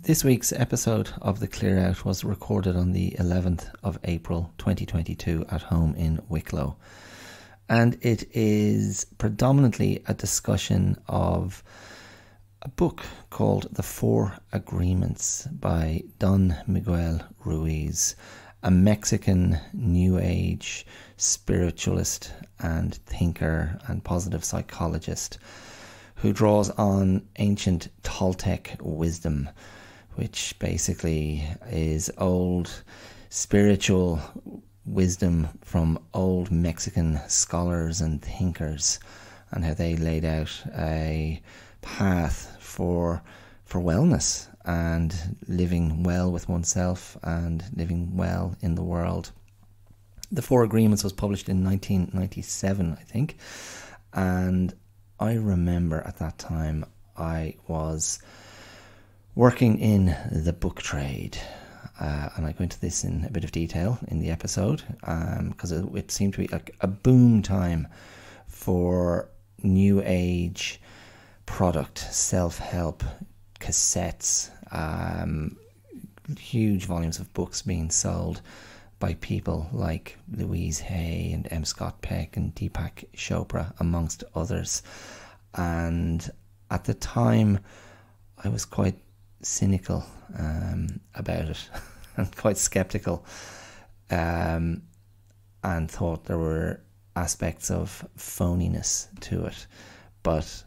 This week's episode of The Clear Out was recorded on the 11th of April 2022 at home in Wicklow. And it is predominantly a discussion of a book called The Four Agreements by Don Miguel Ruiz, a Mexican New Age spiritualist and thinker and positive psychologist who draws on ancient Toltec wisdom, which basically is old spiritual wisdom from old Mexican scholars and thinkers, and how they laid out a path for wellness and living well with oneself and living well in the world. The Four Agreements was published in 1997, I think, and I remember at that time I was working in the book trade, and I go into this in a bit of detail in the episode, because it seemed to be like a boom time for new age product, self-help, cassettes, huge volumes of books being sold by people like Louise Hay and M. Scott Peck and Deepak Chopra, amongst others. And at the time I was quite cynical about it and quite skeptical, and thought there were aspects of phoniness to it, but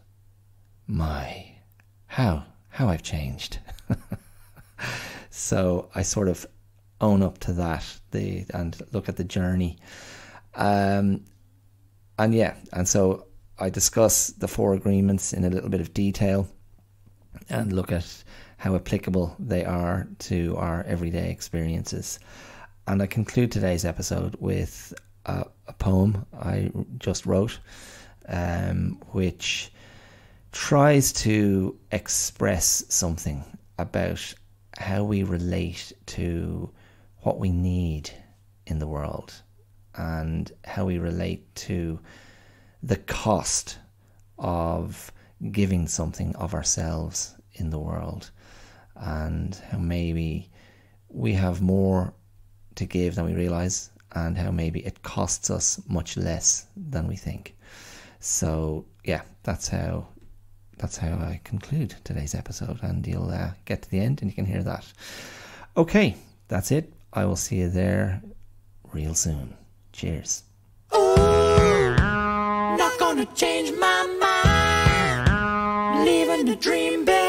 how I've changed. So I sort of own up to that and look at the journey, and so I discuss the Four Agreements in a little bit of detail and look at how applicable they are to our everyday experiences. And I conclude today's episode with a poem I just wrote, which tries to express something about how we relate to what we need in the world and how we relate to the cost of giving something of ourselves in the world, and how maybe we have more to give than we realise, and how maybe it costs us much less than we think. So yeah, that's how I conclude today's episode, and you'll get to the end and you can hear that. Okay, that's it. I will see you there real soon. Cheers. Oh, not gonna change my mind, leaving the dream behind.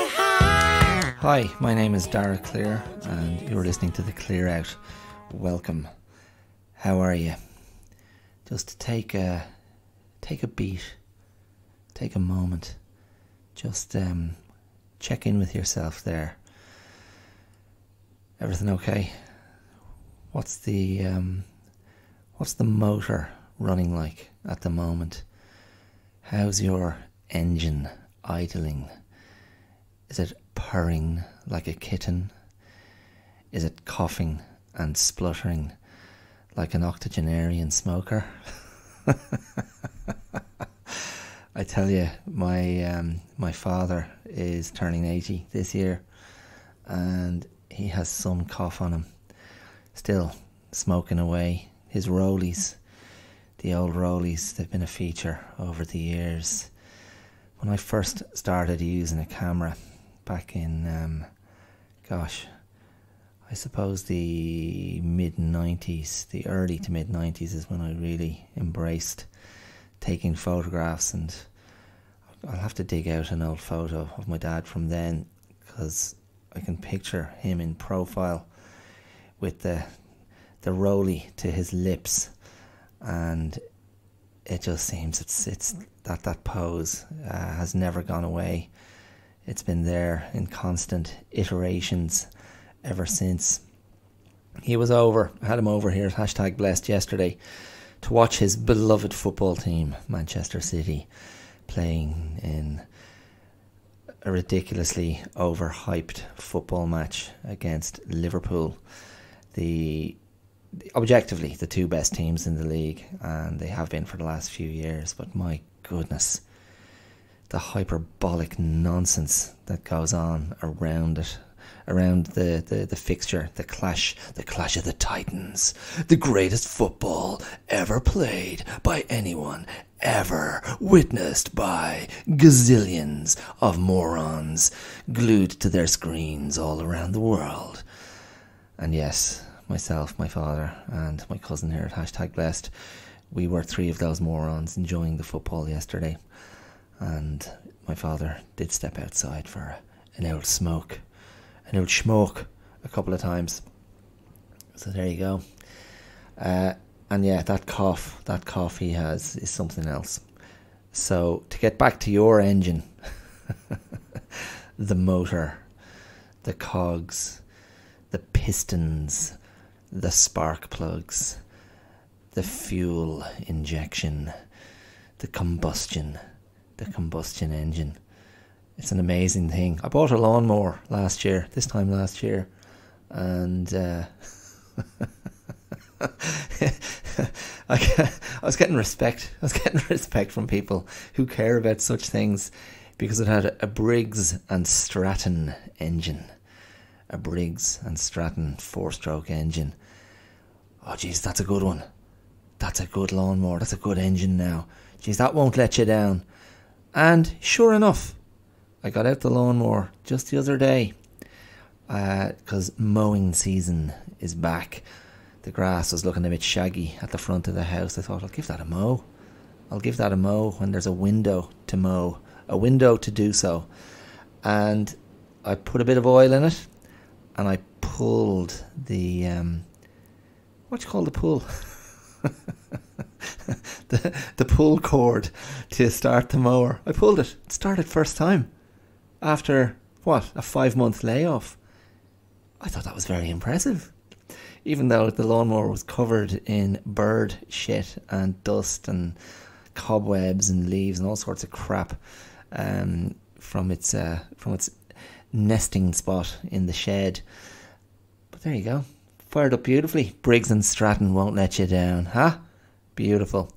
Hi, my name is Dara Clear, and you're listening to The Clear Out. Welcome. How are you? Just take a beat, take a moment, just check in with yourself there. Everything okay? What's the motor running like at the moment? How's your engine idling? Is it purring like a kitten? Is it coughing and spluttering like an octogenarian smoker? I tell you, my father is turning 80 this year, and he has some cough on him. Still smoking away. His rollies, the old rollies, they've been a feature over the years. When I first started using a camera back in, I suppose the mid-90s, the early to mid-90s is when I really embraced taking photographs, and I'll have to dig out an old photo of my dad from then, because I can picture him in profile with the rollie to his lips, and it just seems it's that pose has never gone away. It's been there in constant iterations ever since. He was over, I had him over here, #blessed, yesterday, to watch his beloved football team, Manchester City, playing in a ridiculously overhyped football match against Liverpool, objectively the two best teams in the league, and they have been for the last few years. But my goodness, the hyperbolic nonsense that goes on around it, around the fixture, the clash of the Titans, the greatest football ever played by anyone, ever witnessed by gazillions of morons glued to their screens all around the world. And yes, myself, my father, and my cousin here at #blessed, we were three of those morons enjoying the football yesterday. And my father did step outside for an old smoke a couple of times. So there you go. And yeah, that cough he has is something else. So to get back to your engine, the motor, the cogs, the pistons, the spark plugs, the fuel injection, the combustion engine. It's an amazing thing. I bought a lawnmower this time last year, and I was getting respect. I was getting respect from people who care about such things, because it had a Briggs and Stratton engine. A Briggs and Stratton 4-stroke engine. Oh geez, that's a good one. That's a good lawnmower. That's a good engine now. Geez, that won't let you down. And sure enough, I got out the lawnmower just the other day, because mowing season is back. The grass was looking a bit shaggy at the front of the house. I thought, I'll give that a mow. I'll give that a mow when there's a window to mow, a window to do so. And I put a bit of oil in it, and I pulled the what do you call the pull? the pull cord to start the mower. I pulled it. It started first time after a 5-month layoff. I thought that was very impressive, even though the lawnmower was covered in bird shit and dust and cobwebs and leaves and all sorts of crap from its nesting spot in the shed. But there you go, fired up beautifully. Briggs and Stratton won't let you down, huh? Beautiful.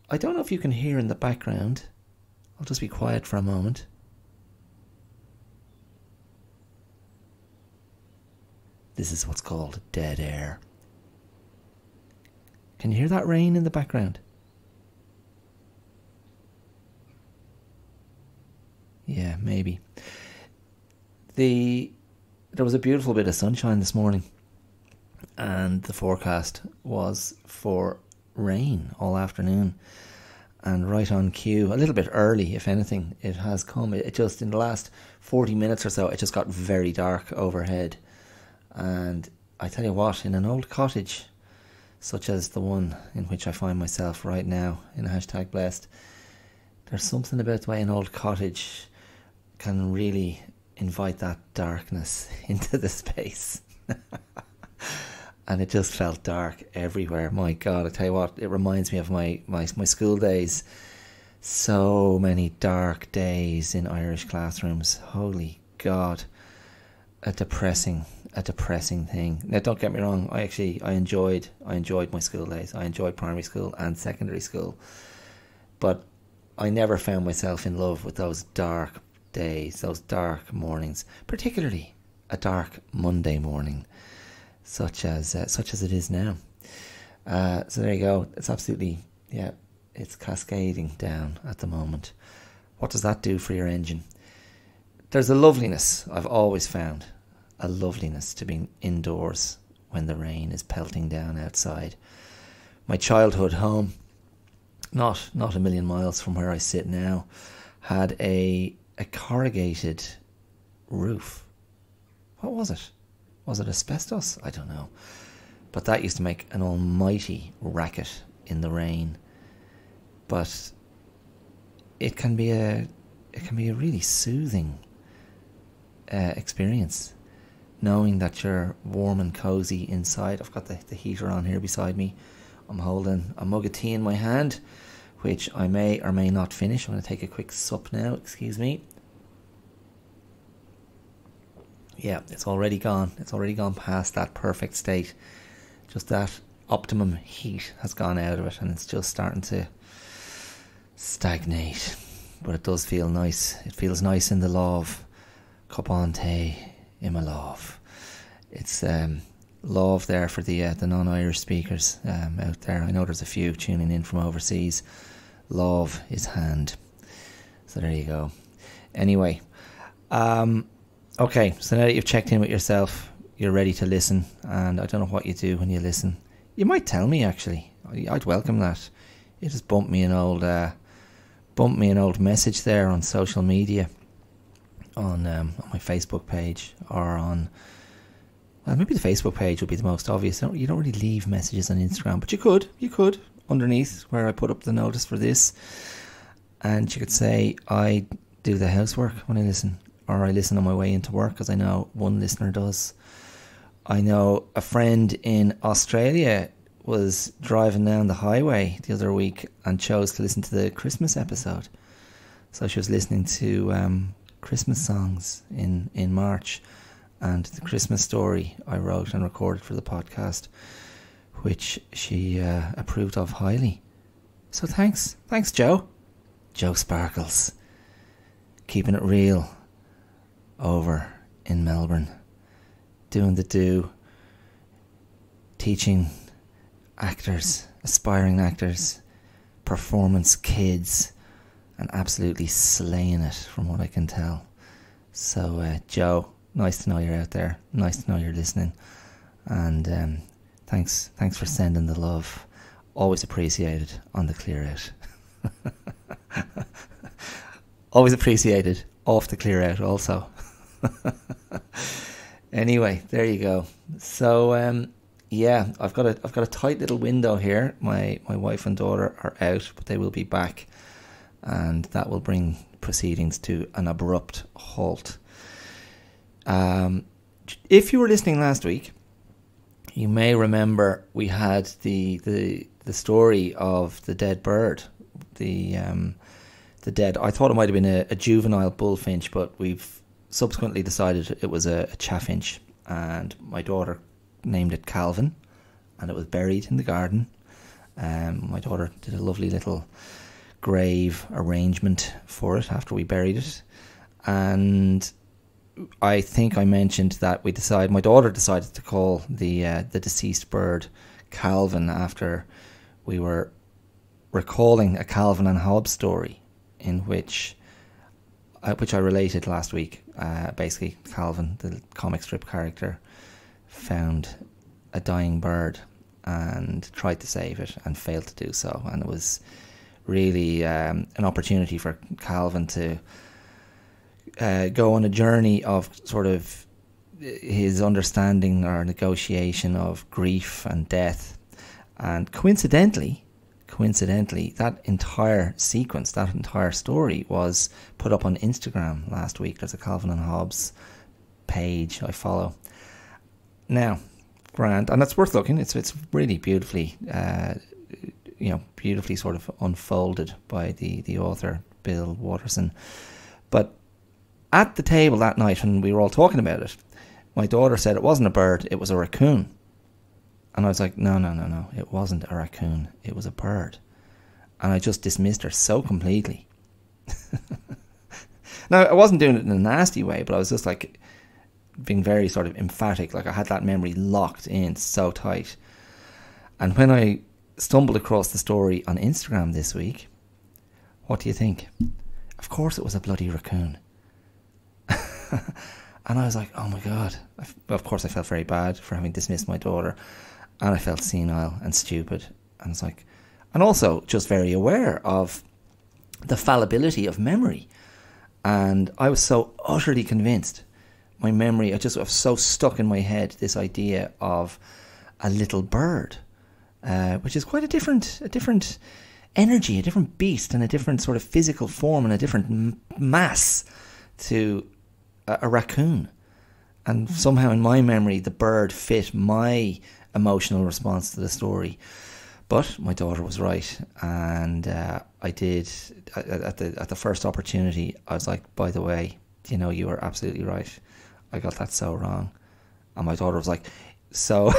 I don't know if you can hear in the background. I'll just be quiet for a moment. This is what's called dead air. Can you hear that rain in the background? Yeah, maybe. There was a beautiful bit of sunshine this morning, and the forecast was for rain all afternoon, and right on cue, a little bit early if anything, it has come. It just, in the last 40 minutes or so, it just got very dark overhead. And I tell you what, in an old cottage such as the one in which I find myself right now in #blessed, there's something about the way an old cottage can really invite that darkness into the space. And it just felt dark everywhere. My God, I tell you what, it reminds me of my school days. So many dark days in Irish classrooms. Holy God. A depressing thing. Now, don't get me wrong, I enjoyed my school days. I enjoyed primary school and secondary school. But I never found myself in love with those dark days, those dark mornings, particularly a dark Monday morning, such as it is now. So there you go. It's absolutely, yeah, it's cascading down at the moment. What does that do for your engine? There's a loveliness, I've always found, a loveliness to being indoors when the rain is pelting down outside. My childhood home, not a million miles from where I sit now, had a corrugated roof. What was it? Was it asbestos? I don't know. But that used to make an almighty racket in the rain. But it can be a really soothing experience, knowing that you're warm and cozy inside. I've got the heater on here beside me. I'm holding a mug of tea in my hand, which I may or may not finish. I'm going to take a quick sup now, excuse me. Yeah, it's already gone. It's already gone past that perfect state. Just that optimum heat has gone out of it, and it's just starting to stagnate. but it does feel nice. It feels nice in the love. Cup on tea in my love. It's love there for the non-Irish speakers out there. I know there's a few tuning in from overseas. Love is hand. So there you go. Anyway, okay, so now that you've checked in with yourself, you're ready to listen, and I don't know what you do when you listen. You might tell me, actually. I'd welcome that. You just bump me an old message there on social media, on my Facebook page, or on, well, maybe the Facebook page would be the most obvious. You don't really leave messages on Instagram, but you could underneath where I put up the notice for this, and you could say I do the housework when I listen, or I listen on my way into work, because I know one listener does. I know a friend in Australia was driving down the highway the other week and chose to listen to the Christmas episode. So she was listening to Christmas songs in March, and the Christmas story I wrote and recorded for the podcast, which she approved of highly. So thanks Joe Sparkles, keeping it real over in Melbourne, doing the do, teaching actors, aspiring actors, performance kids, and absolutely slaying it from what I can tell. So Joe, nice to know you're out there, nice to know you're listening, and thanks for sending the love. Always appreciated on the clear out. Always appreciated off the clear out also. Anyway, there you go. So yeah, I've got a tight little window here. My wife and daughter are out, but they will be back, and that will bring proceedings to an abrupt halt. If you were listening last week, you may remember we had the story of the dead bird, the dead. I thought it might have been a juvenile bullfinch, but we've subsequently decided it was a chaffinch, and my daughter named it Calvin, and it was buried in the garden. My daughter did a lovely little grave arrangement for it after we buried it, and I think I mentioned that my daughter decided to call the deceased bird Calvin after we were recalling a Calvin and Hobbes story in which I related last week. Basically, Calvin, the comic strip character, found a dying bird and tried to save it and failed to do so, and it was really an opportunity for Calvin to go on a journey of sort of his understanding or negotiation of grief and death. And coincidentally, that entire sequence, that entire story was put up on Instagram last week. There's a Calvin and Hobbes page I follow. Now, grand, and that's worth looking. It's really beautifully, beautifully sort of unfolded by the author Bill Watterson. But at the table that night when we were all talking about it, my daughter said it wasn't a bird, it was a raccoon. And I was like, no, it wasn't a raccoon, it was a bird. And I just dismissed her so completely. Now, I wasn't doing it in a nasty way, but I was just like being very sort of emphatic, like I had that memory locked in so tight. And when I stumbled across the story on Instagram this week, what do you think? Of course it was a bloody raccoon. And I was like, oh my God. Of course I felt very bad for having dismissed my daughter, and I felt senile and stupid, and it's like, and also just very aware of the fallibility of memory. And I was so utterly convinced, my memory, I was so stuck in my head, this idea of a little bird, which is quite a different energy, a different beast, and a different sort of physical form, and a different mass to a raccoon. And somehow in my memory the bird fit my emotional response to the story. But my daughter was right, and I did at the first opportunity, I was like, by the way, you were absolutely right, I got that so wrong. And my daughter was like, so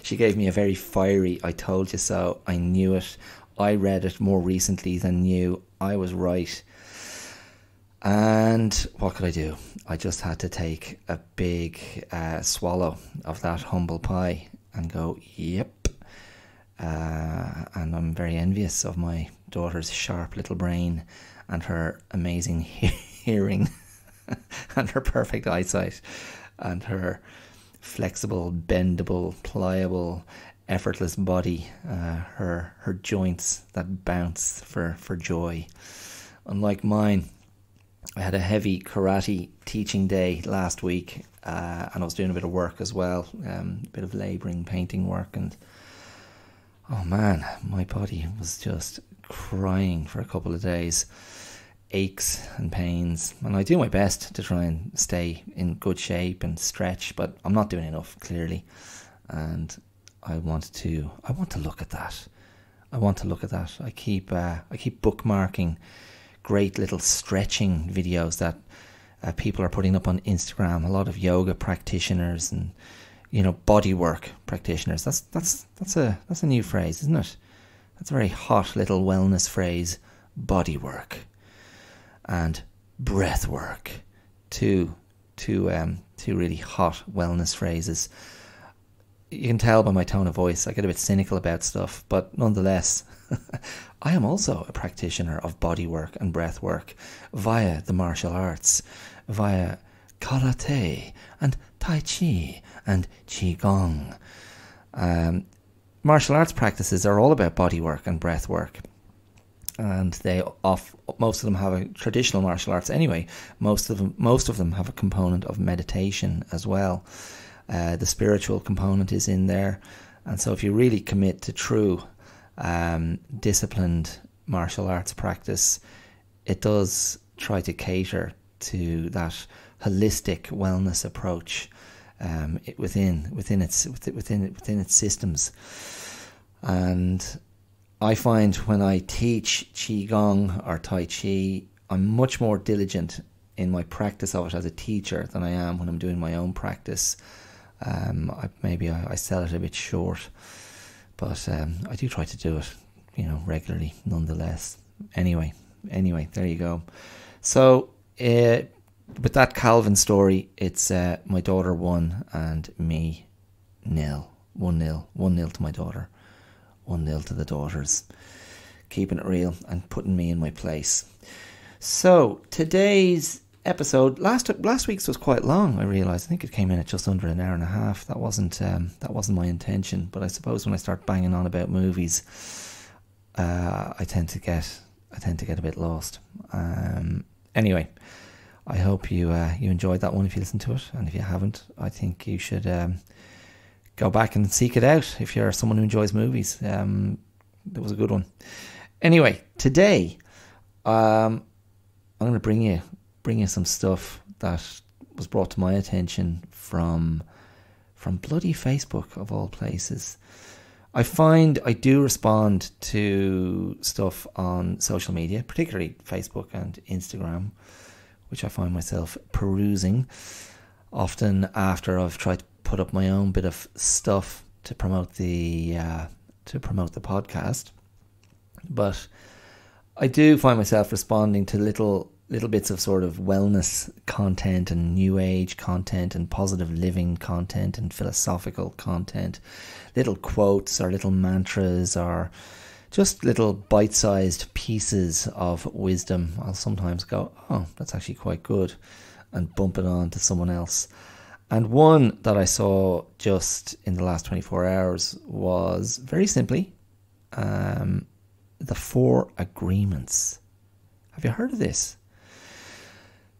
she gave me a very fiery I told you so, I knew it, I read it more recently than you. I was right. And what could I do? I just had to take a big swallow of that humble pie and go, yep. And I'm very envious of my daughter's sharp little brain and her amazing hearing and her perfect eyesight and her flexible, bendable, pliable, effortless body, her joints that bounce for joy. Unlike mine, I had a heavy karate teaching day last week, and I was doing a bit of work as well, a bit of labouring, painting work, and oh man, my body was just crying for a couple of days. Aches and pains, and I do my best to try and stay in good shape and stretch, but I'm not doing enough, clearly, and I want to look at that. I keep bookmarking great little stretching videos that people are putting up on Instagram. A lot of yoga practitioners and body work practitioners. That's a new phrase, isn't it? That's a very hot little wellness phrase. Body work and breath work. Two really hot wellness phrases. You can tell by my tone of voice I get a bit cynical about stuff, but nonetheless, I am also a practitioner of body work and breath work via the martial arts, via karate and tai chi and qigong. Martial arts practices are all about body work and breath work, and most of them have a traditional martial arts anyway. Most of them have a component of meditation as well. The spiritual component is in there, and so if you really commit to true disciplined martial arts practice, it does try to cater to that holistic wellness approach within its systems. And I find when I teach Qigong or Tai Chi, I'm much more diligent in my practice of it as a teacher than I am when I'm doing my own practice. I sell it a bit short, but I do try to do it, regularly nonetheless. Anyway, there you go. So with that Calvin story, it's my daughter 1 and me 0. 1-0 to my daughter, 1-0 to the daughters. Keeping it real and putting me in my place. So today's episode, last week's was quite long. I realised. I think it came in at just under an hour and a half. That wasn't my intention. But I suppose when I start banging on about movies, I tend to get a bit lost. Anyway, I hope you enjoyed that one if you listened to it, and if you haven't, I think you should go back and seek it out if you're someone who enjoys movies. It was a good one. Anyway, today I'm going to bring you some stuff that was brought to my attention from bloody Facebook, of all places. I find I do respond to stuff on social media, particularly Facebook and Instagram, which I find myself perusing often after I've tried to put up my own bit of stuff to promote the podcast. But I do find myself responding to little bits of sort of wellness content and new age content and positive living content and philosophical content, little quotes or little mantras or just little bite-sized pieces of wisdom. I'll sometimes go, oh, that's actually quite good, and bump it on to someone else. And one that I saw just in the last 24 hours was very simply the 4 agreements. Have you heard of this?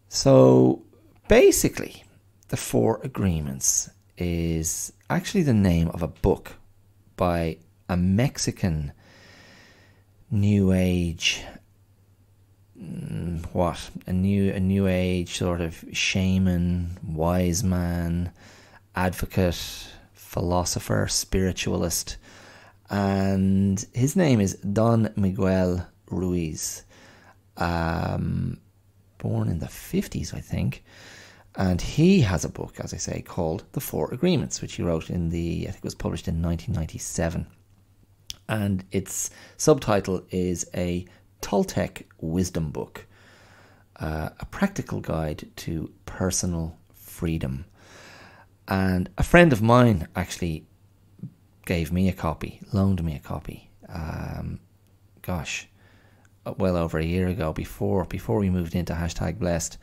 So basically, the 4 agreements is actually the name of a book by a Mexican new age, a new age sort of shaman, wise man, advocate, philosopher, spiritualist, and his name is Don Miguel Ruiz. Born in the 50s, I think, and he has a book, as I say, called The 4 Agreements, which he wrote I think it was published in 1997. And its subtitle is A Toltec Wisdom Book, a practical guide to personal freedom. And a friend of mine actually gave me a copy, loaned me a copy, well over a year ago, before we moved into #blessed.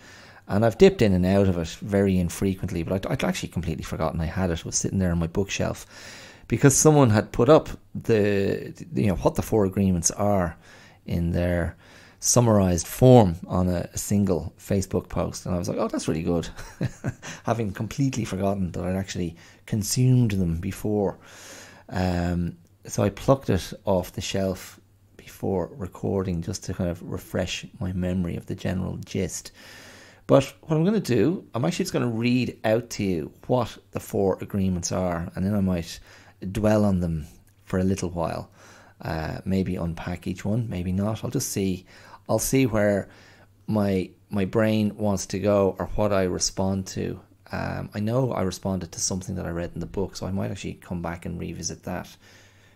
And I've dipped in and out of it very infrequently, but I'd actually completely forgotten I had it. It was sitting there on my bookshelf because someone had put up what the 4 agreements are in their summarized form on a single Facebook post. And I was like, oh, that's really good. Having completely forgotten that I'd actually consumed them before. So I plucked it off the shelf before recording just to kind of refresh my memory of the general gist. But what I'm going to do, I'm actually just going to read out to you what the 4 agreements are, and then I might dwell on them for a little while. Maybe unpack each one, maybe not. I'll just see. I'll see where my brain wants to go or what I respond to. I know I responded to something that I read in the book, so I might actually come back and revisit that.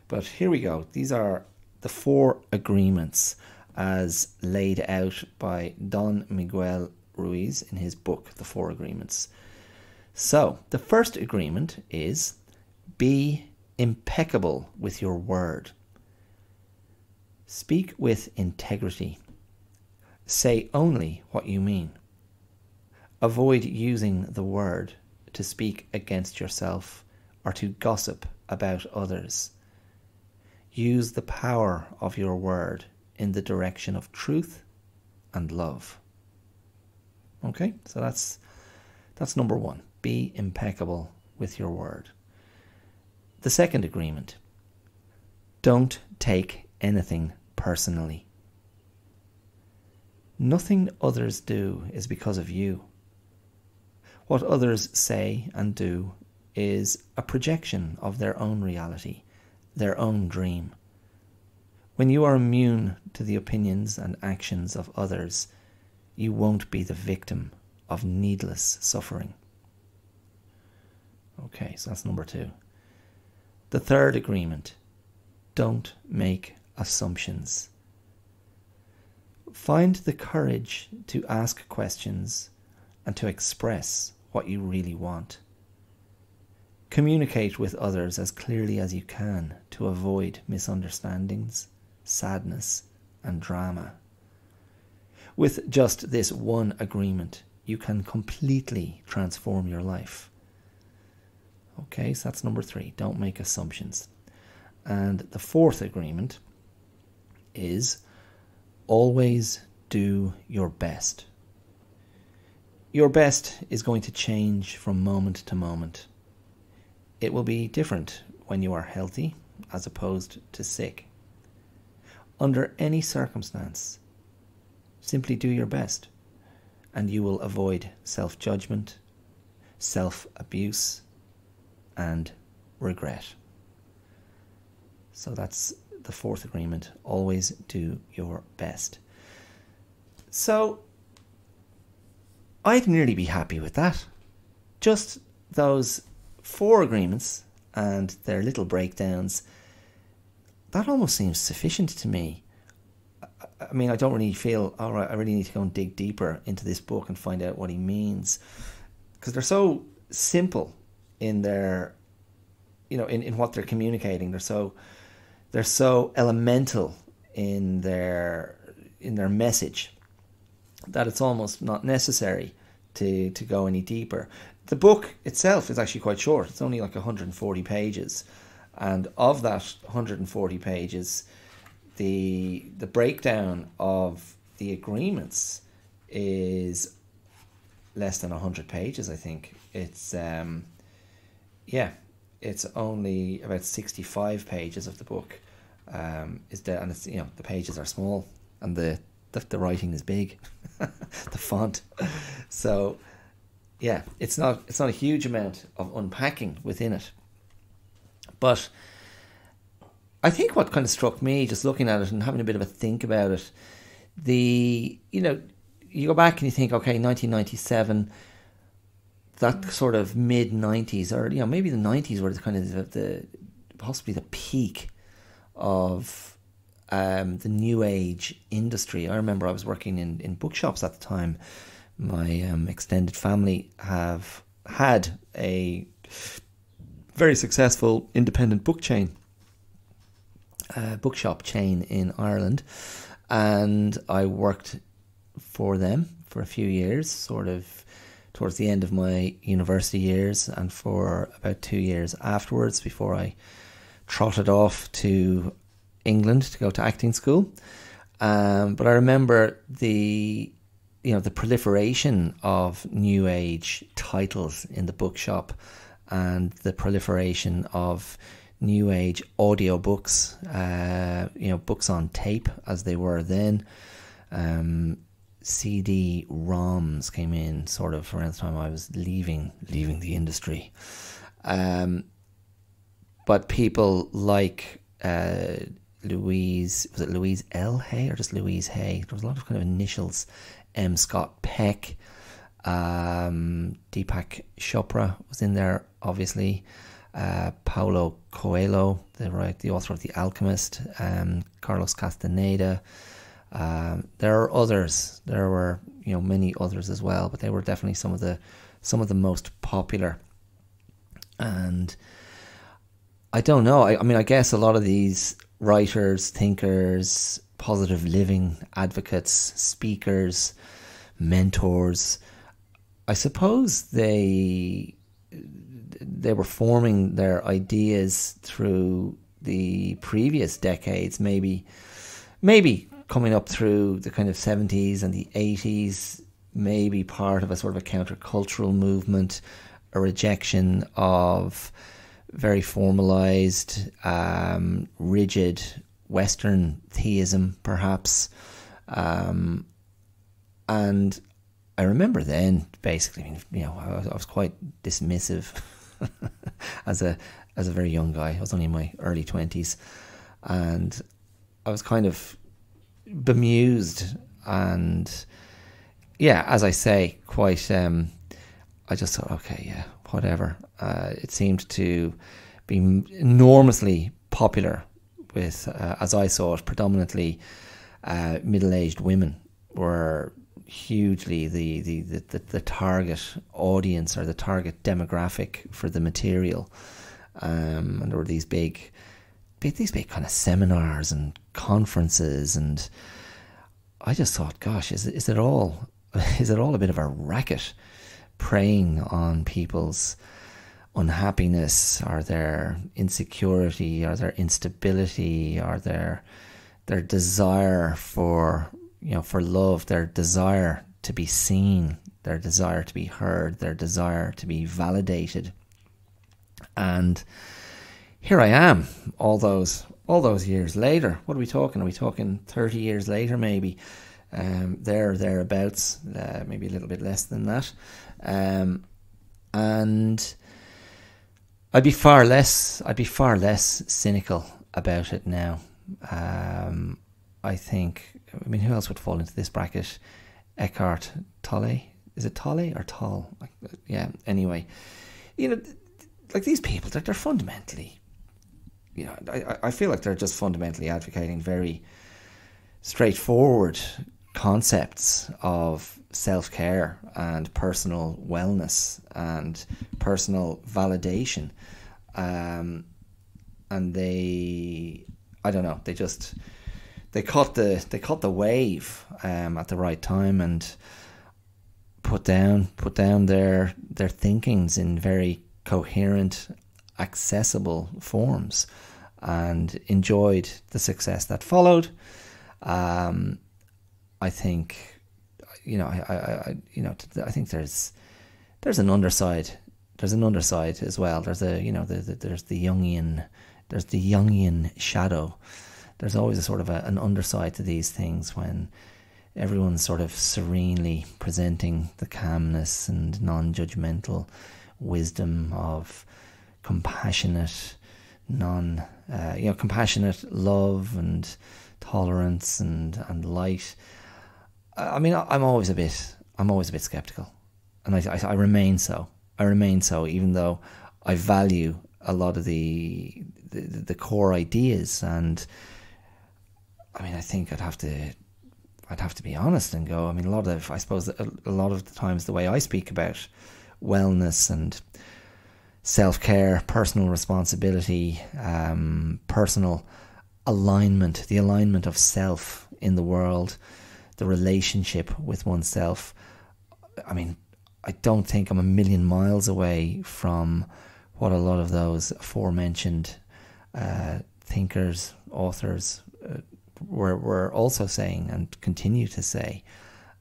But here we go. These are the 4 agreements as laid out by Don Miguel Ruiz in his book, The 4 Agreements. So, the first agreement is be impeccable with your word. Speak with integrity. Say only what you mean. Avoid using the word to speak against yourself or to gossip about others. Use the power of your word in the direction of truth and love. Okay, so that's number 1. Be impeccable with your word. The second agreement. Don't take anything personally. Nothing others do is because of you. What others say and do is a projection of their own reality, their own dream. When you are immune to the opinions and actions of others, you won't be the victim of needless suffering. Okay, so that's number 2. The third agreement. Don't make assumptions. Find the courage to ask questions and to express what you really want. Communicate with others as clearly as you can to avoid misunderstandings, sadness, and drama. With just this one agreement, you can completely transform your life. Okay, so that's number 3. Don't make assumptions. And the 4th agreement is always do your best. Your best is going to change from moment to moment. It will be different when you are healthy as opposed to sick. Under any circumstance, simply do your best and you will avoid self-judgment, self-abuse, and regret. So that's the 4th agreement. Always do your best. So I'd nearly be happy with that. Just those 4 agreements and their little breakdowns, that almost seems sufficient to me. I mean, I don't really feel, all right, I really need to go and dig deeper into this book and find out what he means. Because they're so simple in their, in what they're communicating. They're so elemental in their message that it's almost not necessary to go any deeper. The book itself is actually quite short. It's only like 140 pages. And of that 140 pages, the breakdown of the agreements is less than 100 pages, I think. It's it's only about 65 pages of the book is there, and it's, the pages are small and the writing is big, the font. So yeah, it's not a huge amount of unpacking within it. But I think what kind of struck me, just looking at it and having a bit of a think about it, you go back and you think, okay, 1997, that sort of mid 90s, or maybe the 90s were the kind of possibly the peak of the New Age industry. I remember I was working in bookshops at the time. My extended family have had a very successful independent bookshop chain in Ireland, and I worked for them for a few years, sort of towards the end of my university years, and for about 2 years afterwards, before I trotted off to England to go to acting school. But I remember the proliferation of New Age titles in the bookshop, and the proliferation of New Age audiobooks, books on tape as they were then. CD-ROMs came in sort of around the time I was leaving the industry. But people like Louise L. Hay, or just Louise Hay? There was a lot of kind of initials. M. Scott Peck, Deepak Chopra was in there, obviously. Paulo Coelho, the author of The Alchemist, Carlos Castaneda. There are others. There were many others as well, but they were definitely some of the most popular. And I don't know. I mean, I guess a lot of these writers, thinkers, positive living advocates, speakers, mentors, I suppose they were forming their ideas through the previous decades, maybe coming up through the kind of 70s and the 80s, maybe part of a sort of a countercultural movement, a rejection of very formalized, rigid Western theism, perhaps. And I remember then, basically, I was quite dismissive as a very young guy. I was only in my early 20s, and I was kind of bemused, and as I say, quite I just thought, okay, yeah, whatever. It seemed to be enormously popular with, as I saw it, predominantly middle-aged women were hugely the target audience, or the target demographic for the material. And there were these big kind of seminars and conferences, and I just thought, gosh, is it all a bit of a racket, preying on people's unhappiness, or their insecurity, or their instability, or their desire for love, their desire to be seen, their desire to be heard, their desire to be validated. And here I am, all those years later. What are we talking? Are we talking 30 years later, maybe? Thereabouts, maybe a little bit less than that. And I'd be far less cynical about it now. I think, who else would fall into this bracket? Eckhart Tolle? Is it Tolle or Toll? Yeah, anyway. Like these people, they're fundamentally, I feel like they're just fundamentally advocating very straightforward concepts of self-care and personal wellness and personal validation. And they caught the wave at the right time, and put down their thinkings in very coherent, accessible forms, and enjoyed the success that followed. I think, I think there's an underside. There's an underside as well. There's there's the Jungian shadow. There's always a sort of an underside to these things, when everyone's sort of serenely presenting the calmness and non-judgmental wisdom of compassionate compassionate love and tolerance and light. I'm always a bit skeptical, and I remain so. Even though I value a lot of the core ideas. And I mean, I think I'd have to be honest and go, I mean, I suppose a lot of the times the way I speak about wellness and self-care, personal responsibility, personal alignment, the alignment of self in the world, the relationship with oneself. I mean, I don't think I'm a million miles away from what a lot of those aforementioned thinkers, authors were also saying and continue to say.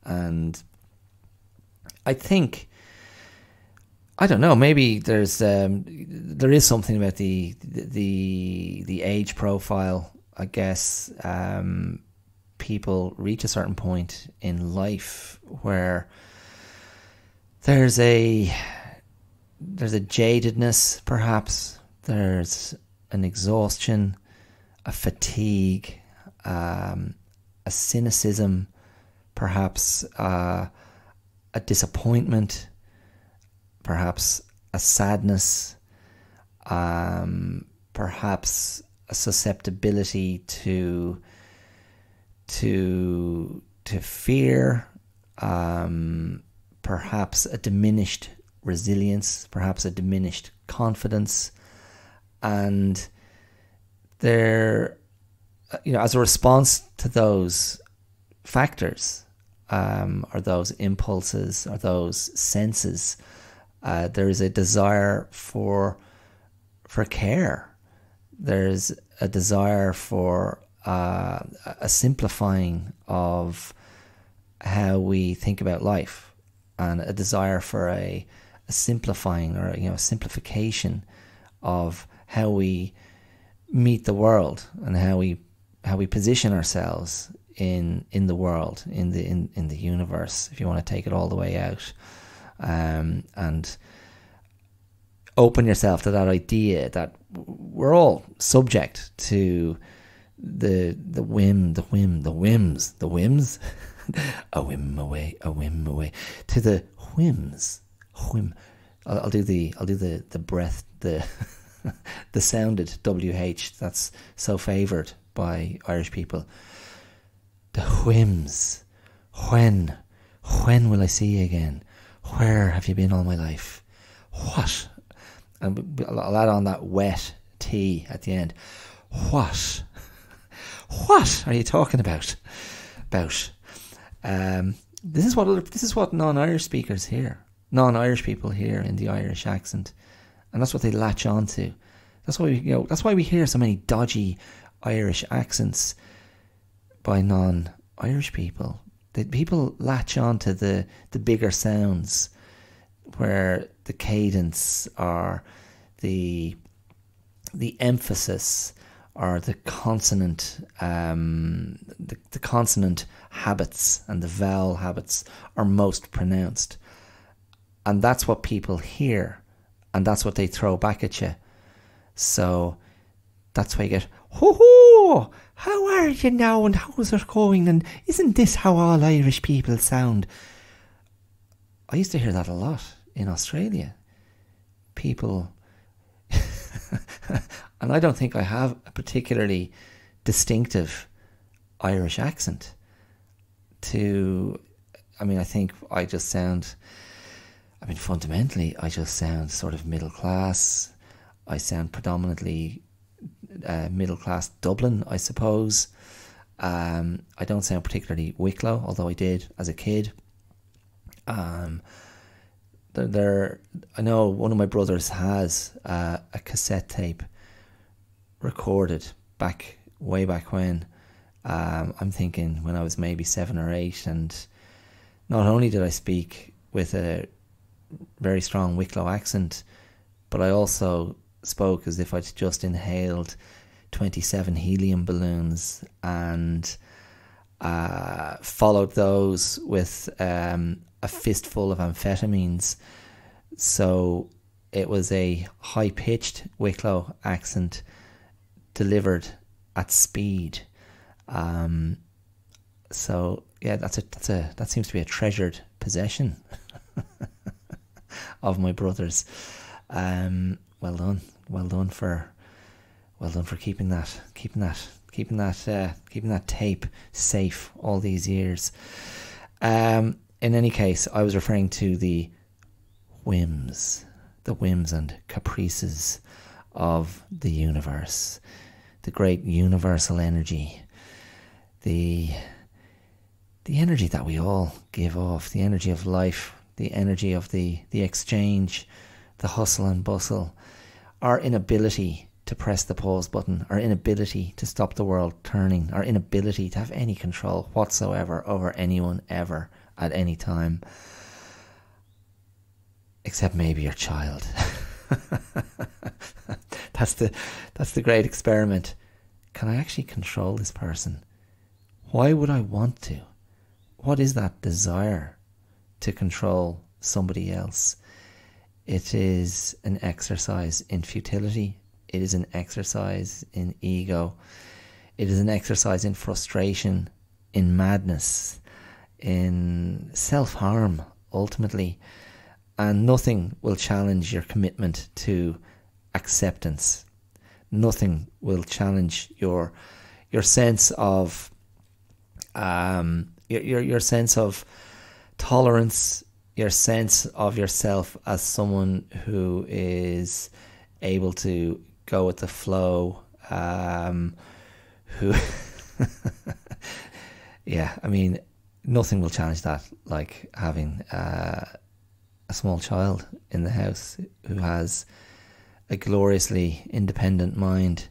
And I think, I don't know, maybe there is something about the age profile. I guess people reach a certain point in life where there's a jadedness, perhaps. There's an exhaustion, a fatigue, a cynicism, perhaps a disappointment, perhaps a sadness, perhaps a susceptibility to fear, perhaps a diminished resilience, perhaps a diminished confidence. And there, as a response to those factors, or those impulses, or those senses, there is a desire for care. There's a desire for a simplifying of how we think about life, and a desire for a simplifying, or a simplification of how we meet the world, and how we position ourselves in the world, in the universe, if you want to take it all the way out, and open yourself to that idea that we're all subject to the whims, a whim away, to the whims. I'll do the breath, the the sounded WH that's so favoured by Irish people. The whims. When will I see you again? Where have you been all my life? What? And I'll add on that wet T at the end. What are you talking about? This is what non-Irish speakers hear, non-Irish people hear in the Irish accent, and that's what they latch on to. That's why we hear so many dodgy Irish accents by non-Irish people. People latch on to the bigger sounds, where the cadence, or the emphasis, or the consonant, the consonant habits and the vowel habits are most pronounced, and that's what people hear, and that's what they throw back at you. So that's why you get, ho, how are you now, and how's it going, and isn't this how all Irish people sound? I used to hear that a lot in Australia. People, and I don't think I have a particularly distinctive Irish accent. I think I just sound, fundamentally, I just sound sort of middle class. I sound predominantly middle class Dublin, I suppose. I don't sound particularly Wicklow, although I did as a kid. I know one of my brothers has a cassette tape recorded way back when. I'm thinking when I was maybe 7 or 8, and not only did I speak with a very strong Wicklow accent, but I also spoke as if I'd just inhaled 27 helium balloons, and followed those with a fistful of amphetamines. So it was a high-pitched Wicklow accent delivered at speed. So yeah, that seems to be a treasured possession of my brother's. well done. Well done for keeping that tape safe all these years. In any case, I was referring to the whims and caprices of the universe, the great universal energy, the energy that we all give off, the energy of life, the energy of the exchange, the hustle and bustle, our inability to press the pause button, our inability to stop the world turning, our inability to have any control whatsoever over anyone ever at any time, except maybe your child. That's the great experiment. Can I actually control this person? Why would I want to? What is that desire to control somebody else? It is an exercise in futility. It is an exercise in ego. It is an exercise in frustration, in madness, in self-harm, ultimately. And nothing will challenge your commitment to acceptance. Nothing will challenge your sense of your sense of tolerance, your sense of yourself as someone who is able to go with the flow, who yeah, I mean, nothing will challenge that, like having a small child in the house who has a gloriously independent mind,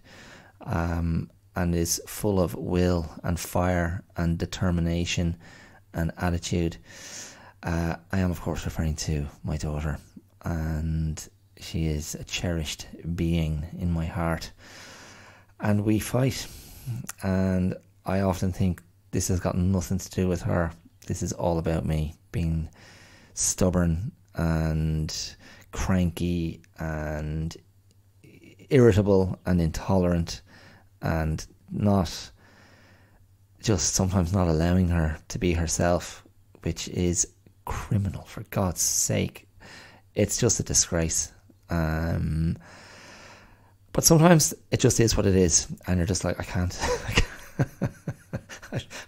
and is full of will and fire and determination and attitude. I am, of course, referring to my daughter, and she is a cherished being in my heart. And we fight, and I often think this has got nothing to do with her. This is all about me being stubborn and cranky and irritable and intolerant, and not just sometimes not allowing her to be herself, which is criminal, for God's sake. It's just a disgrace. But sometimes it just is what it is, and you're just like, I can't.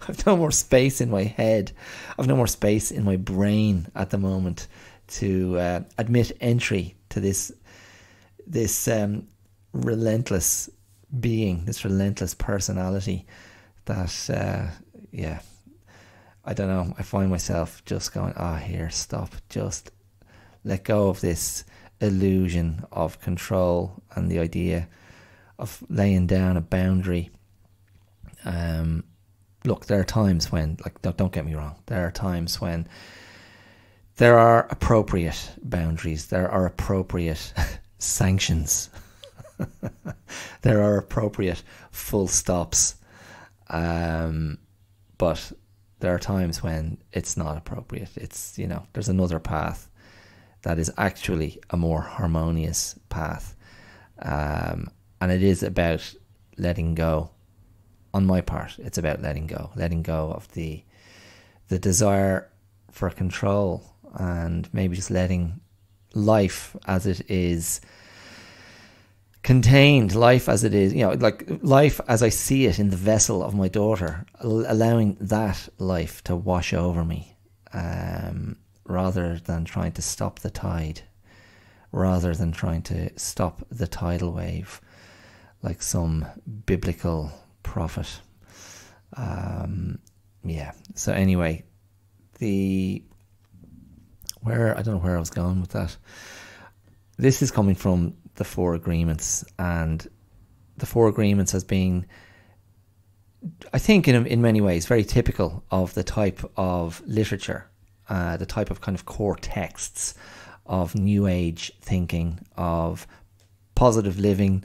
I've no more space in my head. I've no more space in my brain at the moment to admit entry to this relentless being, this relentless personality that, yeah, I don't know. I find myself just going, here, stop. Just let go of this illusion of control and the idea of laying down a boundary. Look, there are times when, like, don't get me wrong, there are times when there are appropriate boundaries, there are appropriate sanctions, there are appropriate full stops, but there are times when it's not appropriate. It's, there's another path that is actually a more harmonious path, and it is about letting go. On my part, it's about letting go of the desire for control, and maybe just letting life as it is contained, life as it is, like life as I see it in the vessel of my daughter, allowing that life to wash over me, rather than trying to stop the tide, rather than trying to stop the tidal wave like some biblical prophet. So anyway, I don't know where I was going with that. This is coming from the Four Agreements, and the Four Agreements as being, I think, in many ways very typical of the type of literature, the type of kind of core texts of New Age thinking, of positive living,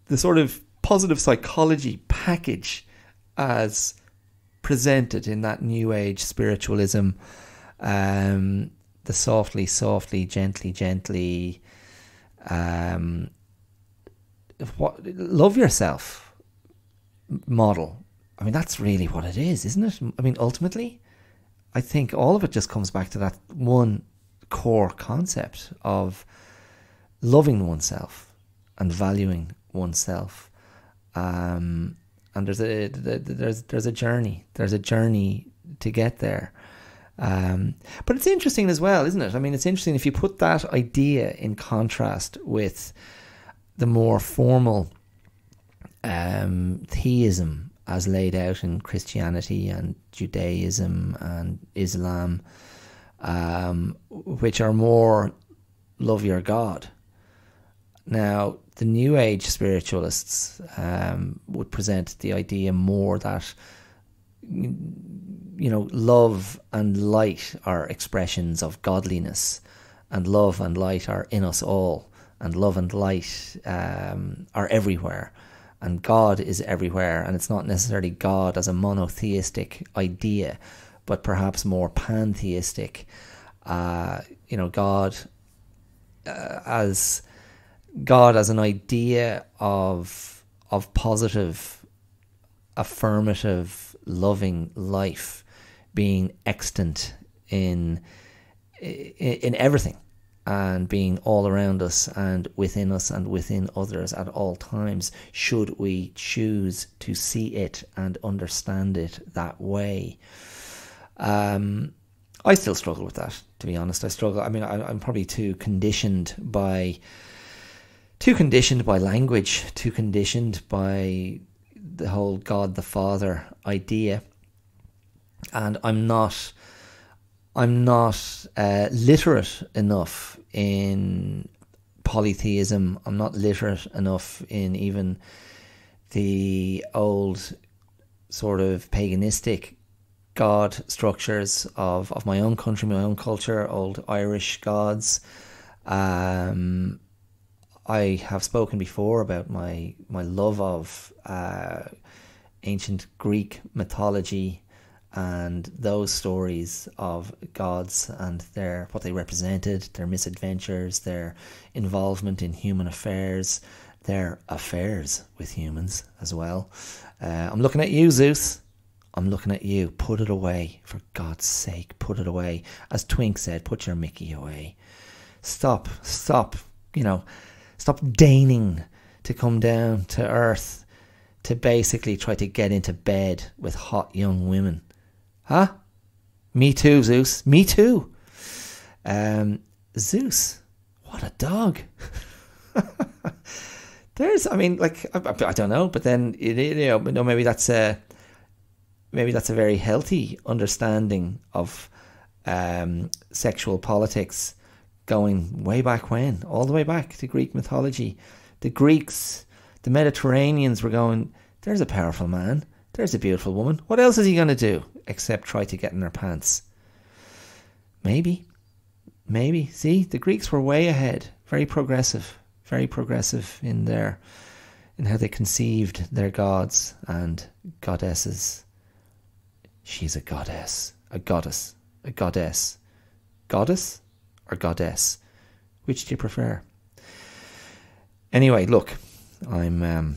the sort of positive psychology package as presented in that New Age spiritualism, the softly, gently, love yourself model. I mean, that's really what it is, isn't it? I mean, ultimately, I think all of it just comes back to that one core concept of loving oneself and valuing oneself. And there's a journey. There's a journey to get there. But it's interesting as well, isn't it? I mean, it's interesting if you put that idea in contrast with the more formal theism as laid out in Christianity and Judaism and Islam, which are more love your God. Now, the New Age spiritualists would present the idea more that, you know, love and light are expressions of godliness, and love and light are in us all, and love and light are everywhere, and God is everywhere. And it's not necessarily God as a monotheistic idea, but perhaps more pantheistic. You know, God as an idea of positive, affirmative, loving life being extant in everything, and being all around us and within others at all times, should we choose to see it and understand it that way. I still struggle with that, to be honest. I mean, I'm probably too conditioned by language, too conditioned by the whole God the Father idea, and I'm not literate enough in polytheism. I'm not literate enough in even the old sort of paganistic god structures of my own country, my own culture, old Irish gods. I have spoken before about my love of ancient Greek mythology and those stories of gods and what they represented, their misadventures, their involvement in human affairs, their affairs with humans as well. I'm looking at you, Zeus. I'm looking at you. Put it away. For God's sake, put it away. As Twink said, put your Mickey away. Stop, stop deigning to come down to earth to basically try to get into bed with hot young women. Huh? Me too, Zeus. Me too. Zeus, what a dog. I don't know, but then, maybe that's a very healthy understanding of sexual politics, going way back when, all the way back to Greek mythology. The Greeks, the Mediterraneans were going, there's a powerful man, there's a beautiful woman. What else is he going to do except try to get in her pants? Maybe. See, the Greeks were way ahead, very progressive in how they conceived their gods and goddesses. She's a goddess, a goddess, a goddess. Goddess or goddess? Which do you prefer? Anyway, look, I'm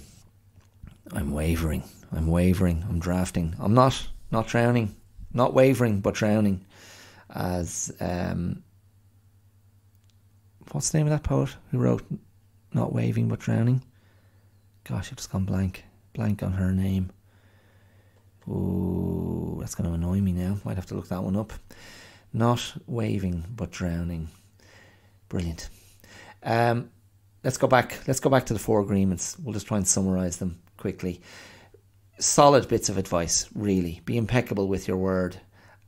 wavering. I'm drafting. I'm not drowning. Not wavering, but drowning. As what's the name of that poet who wrote "Not Waving but Drowning"? Gosh, I've just gone blank on her name. Ooh, that's going to annoy me now. Might have to look that one up. Not waving but drowning. Brilliant. Let's go back to the 4 agreements. We'll just try and summarise them quickly. Solid bits of advice, really. Be impeccable with your word.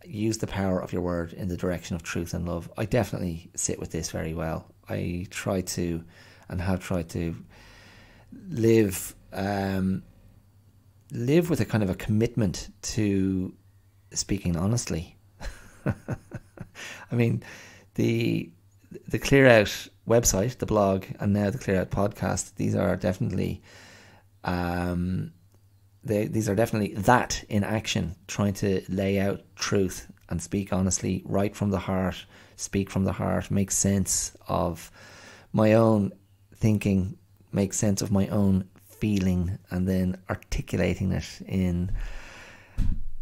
Use the power of your word in the direction of truth and love. I definitely sit with this very well. I try to, and have tried to, live with a kind of a commitment to speaking honestly. I mean, the Clear Out website, the blog, and now the Clear Out podcast, these are definitely that in action, trying to lay out truth and speak honestly, right from the heart, speak from the heart, make sense of my own thinking, make sense of my own feeling, and then articulating it in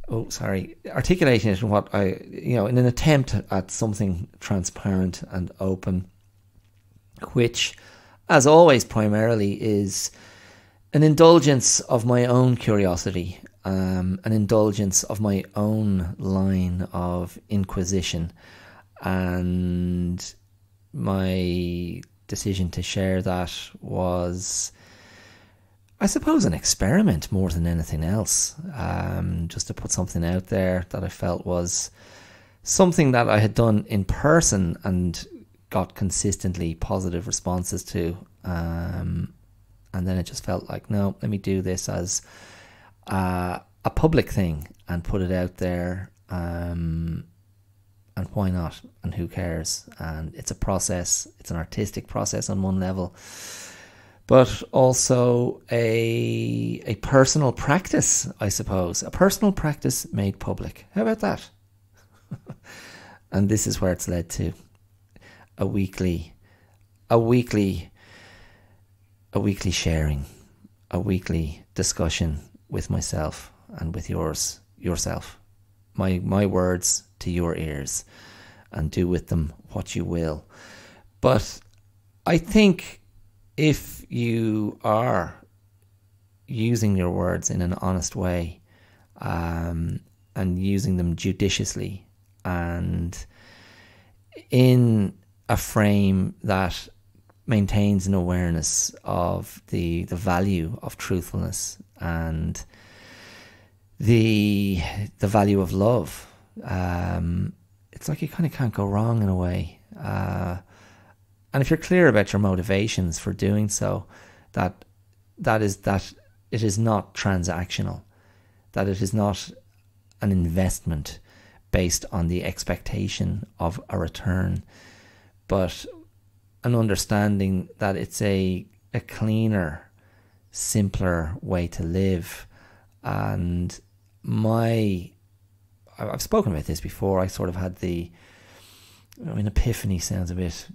what I, in an attempt at something transparent and open which, as always, primarily is an indulgence of my own curiosity, an indulgence of my own line of inquisition, and my decision to share that was, I suppose, an experiment more than anything else, just to put something out there that I felt was something that I had done in person and got consistently positive responses to, and then it just felt like, no, let me do this as a public thing and put it out there, and why not, and who cares? And it's a process, it's an artistic process on one level, but also a personal practice, I suppose, a personal practice made public. How about that? And this is where it's led to a weekly sharing, a weekly discussion with myself and with yourself. My words to your ears, and do with them what you will. But I think if you are using your words in an honest way, and using them judiciously, and in a frame that maintains an awareness of the value of truthfulness and the value of love, it's like you kind of can't go wrong in a way. And if you're clear about your motivations for doing so, that it is not transactional, that it is not an investment based on the expectation of a return, but an understanding that it's a cleaner, simpler way to live. And I've spoken about this before. I sort of had epiphany sounds a bit,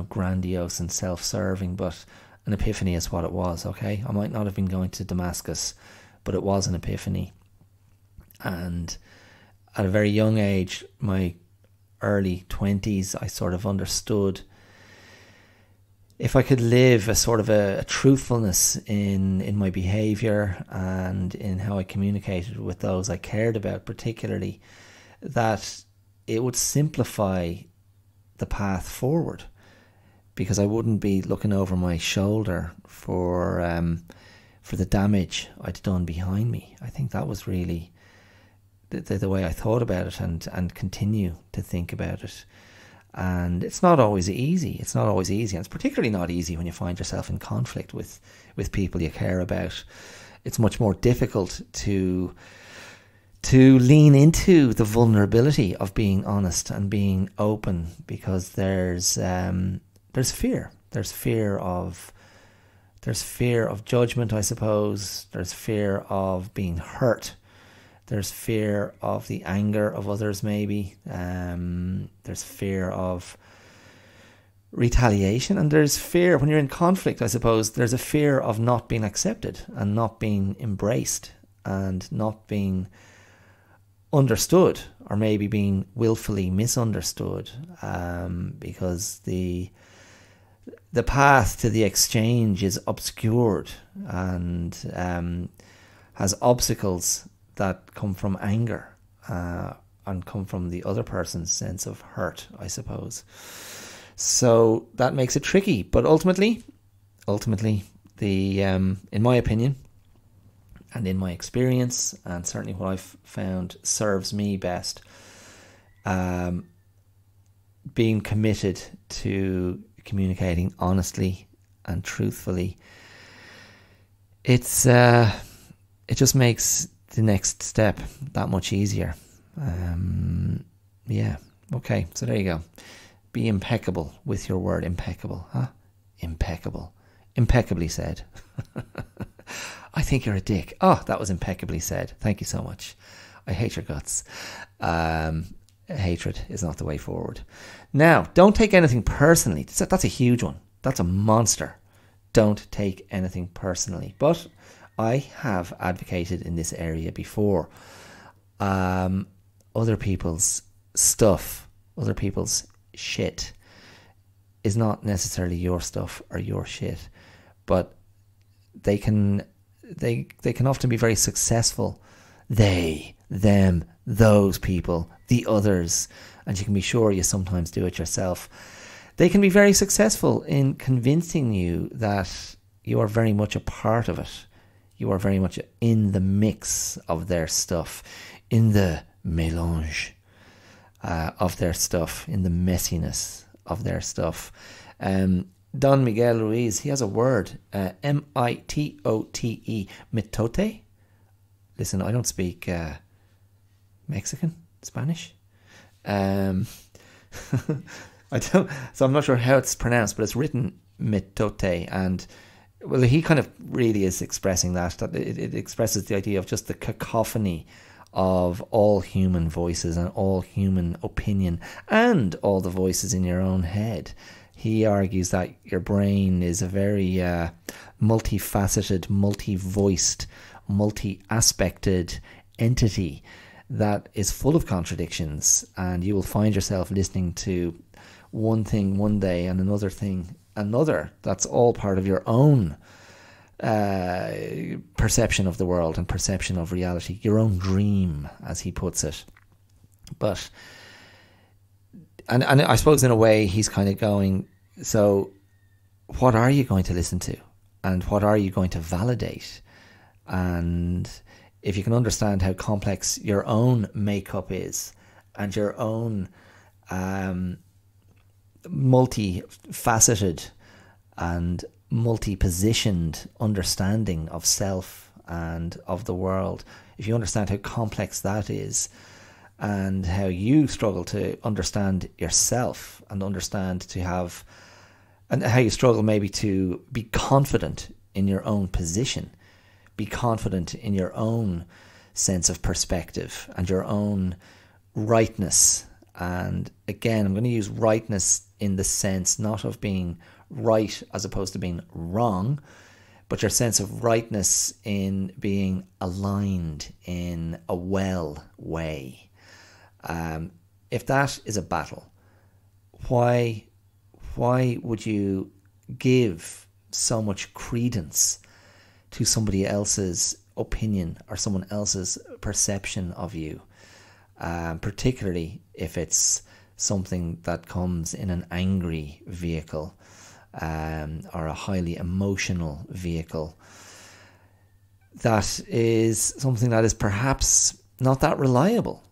grandiose and self-serving, but an epiphany is what it was, okay? I might not have been going to Damascus, but it was an epiphany. And at a very young age, my early 20s, I sort of understood if I could live a sort of a truthfulness in my behaviour and in how I communicated with those I cared about particularly, that it would simplify the path forward, because I wouldn't be looking over my shoulder for the damage I'd done behind me. I think that was really the way I thought about it and continue to think about it. And it's not always easy. It's not always easy. And it's particularly not easy when you find yourself in conflict with people you care about. It's much more difficult to lean into the vulnerability of being honest and being open, because there's fear. There's fear of judgment, I suppose. There's fear of being hurt. There's fear of the anger of others, maybe. There's fear of retaliation. And there's fear, when you're in conflict, I suppose, there's a fear of not being accepted and not being embraced and not being understood, or maybe being willfully misunderstood, because the path to the exchange is obscured and has obstacles that come from anger and come from the other person's sense of hurt, I suppose. So that makes it tricky. But ultimately, the in my opinion and in my experience, and certainly what I've found serves me best, being committed to communicating honestly and truthfully, it just makes the next step that much easier. Okay, so there you go. Be impeccable with your word. Impeccable, huh? Impeccable. Impeccably said. I think you're a dick. Oh, that was impeccably said. Thank you so much. I hate your guts. Hatred is not the way forward. Now, don't take anything personally. That's a huge one. That's a monster. Don't take anything personally. But I have advocated in this area before. Other people's stuff, other people's shit is not necessarily your stuff or your shit, but they can often be very successful. They, them, those people, the others, and you can be sure you sometimes do it yourself. They can be very successful in convincing you that you are very much a part of it. You are very much in the mix of their stuff, in the mélange of their stuff, in the messiness of their stuff. Don Miguel Ruiz, he has a word, mitote, mitote. Listen, I don't speak Mexican, Spanish. I don't, so I'm not sure how it's pronounced, but it's written mitote, and well, he kind of really is expressing that it expresses the idea of just the cacophony of all human voices and all human opinion and all the voices in your own head. He argues that your brain is a very multifaceted, multi-voiced, multi-aspected entity that is full of contradictions, and you will find yourself listening to one thing one day and another thing another. That's all part of your own perception of the world and perception of reality, your own dream, as he puts it. But and I suppose in a way he's kind of going, so what are you going to listen to, and what are you going to validate? And if you can understand how complex your own makeup is and your own multifaceted and multi-positioned understanding of self and of the world, if you understand how complex that is and how you struggle to understand yourself and understand to have, and how you struggle maybe to be confident in your own position, be confident in your own sense of perspective and your own rightness. And again, I'm going to use rightness in the sense not of being right as opposed to being wrong, but your sense of rightness in being aligned in a well way. If that is a battle, why would you give so much credence to somebody else's opinion or someone else's perception of you, particularly if it's something that comes in an angry vehicle or a highly emotional vehicle? That is something that is perhaps not that reliable.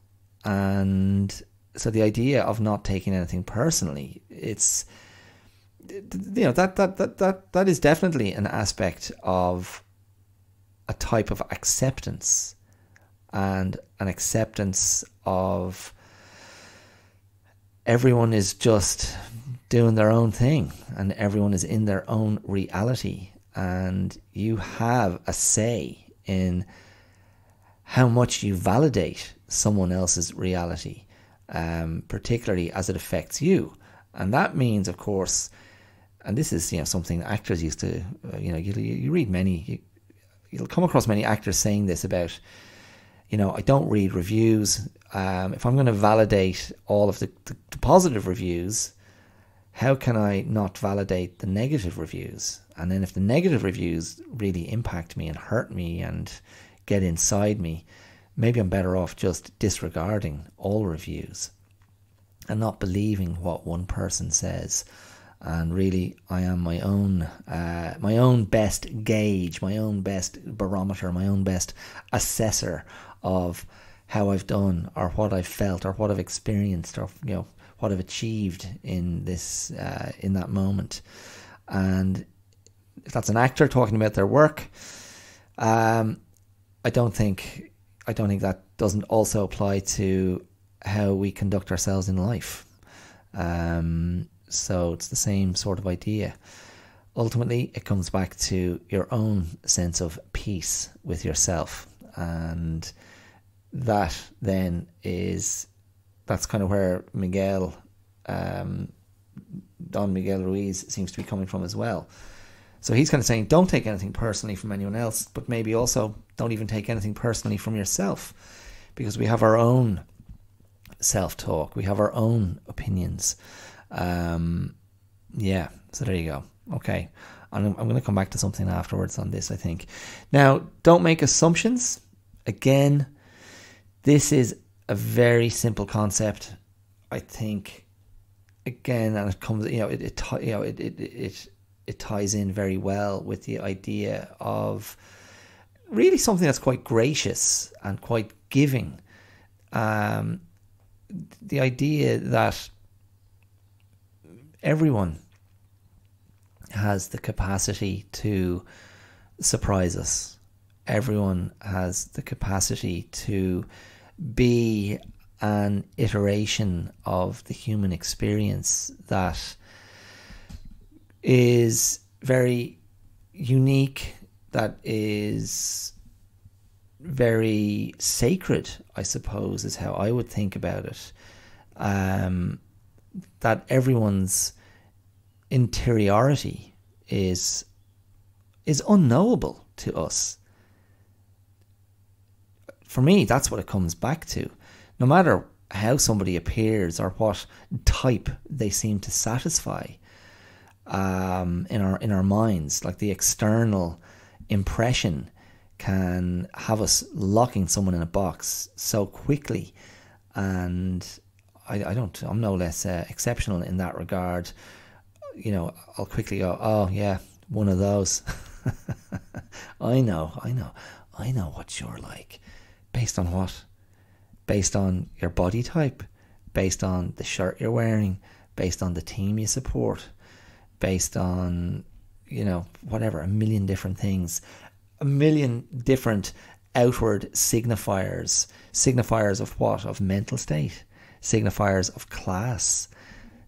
And so the idea of not taking anything personally, it's, you know, that is definitely an aspect of a type of acceptance, and an acceptance of everyone is just doing their own thing and everyone is in their own reality, and you have a say in how much you validate someone else's reality, particularly as it affects you. And that means, of course, and this is, you know, something actors used to, you know, you read many, you'll come across many actors saying this about, you know, I don't read reviews. If I'm going to validate all of the positive reviews, how can I not validate the negative reviews? And then if the negative reviews really impact me and hurt me and get inside me, maybe I'm better off just disregarding all reviews and not believing what one person says. And really, I am my own best gauge, my own best barometer, my own best assessor of how I've done, or what I've felt, or what I've experienced, or, you know, what I've achieved in this in that moment. And if that's an actor talking about their work, I don't think that doesn't also apply to how we conduct ourselves in life. So it's the same sort of idea. Ultimately, it comes back to your own sense of peace with yourself, and that then that's kind of where Don Miguel Ruiz seems to be coming from as well. So he's kind of saying, don't take anything personally from anyone else, but maybe also don't even take anything personally from yourself, because we have our own self-talk, we have our own opinions. Yeah, so there you go. Okay, I'm going to come back to something afterwards on this, I think. Now, don't make assumptions. Again, this is a very simple concept, I think. Again, and it comes, it ties in very well with the idea of really something that's quite gracious and quite giving. The idea that everyone has the capacity to surprise us. Everyone has the capacity to be an iteration of the human experience that is very unique, that is very sacred, I suppose, is how I would think about it. That everyone's interiority is unknowable to us. For me, that's what it comes back to. No matter how somebody appears or what type they seem to satisfy in our minds, like the external impression can have us locking someone in a box so quickly, and I'm no less exceptional in that regard. I'll quickly go, oh yeah, one of those. I know what you're like. Based on what? Based on your body type, based on the shirt you're wearing, based on the team you support, based on, whatever, a million different things, a million different outward signifiers of what? Of mental state, signifiers of class,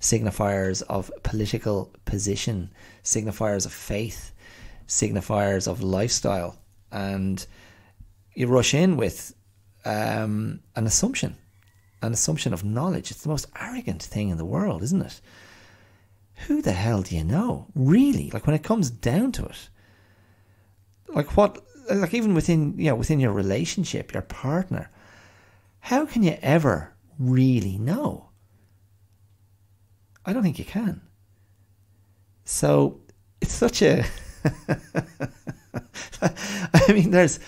signifiers of political position, signifiers of faith, signifiers of lifestyle. And you rush in with an assumption of knowledge. It's the most arrogant thing in the world, isn't it? Who the hell do you know, really? Like, when it comes down to it, like even within your relationship, your partner, how can you ever really know? I don't think you can. So it's such a I mean, there's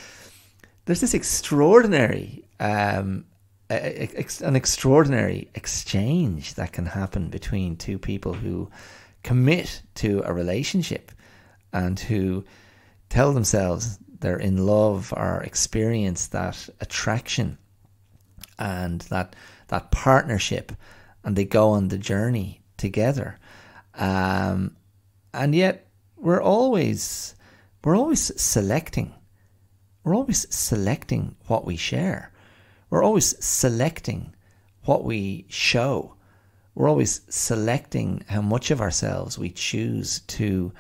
this extraordinary an extraordinary exchange that can happen between two people who commit to a relationship and who tell themselves they're in love or experience that attraction and that partnership, and they go on the journey together. And yet we're always selecting. We're always selecting what we share. We're always selecting what we show. We're always selecting how much of ourselves we choose to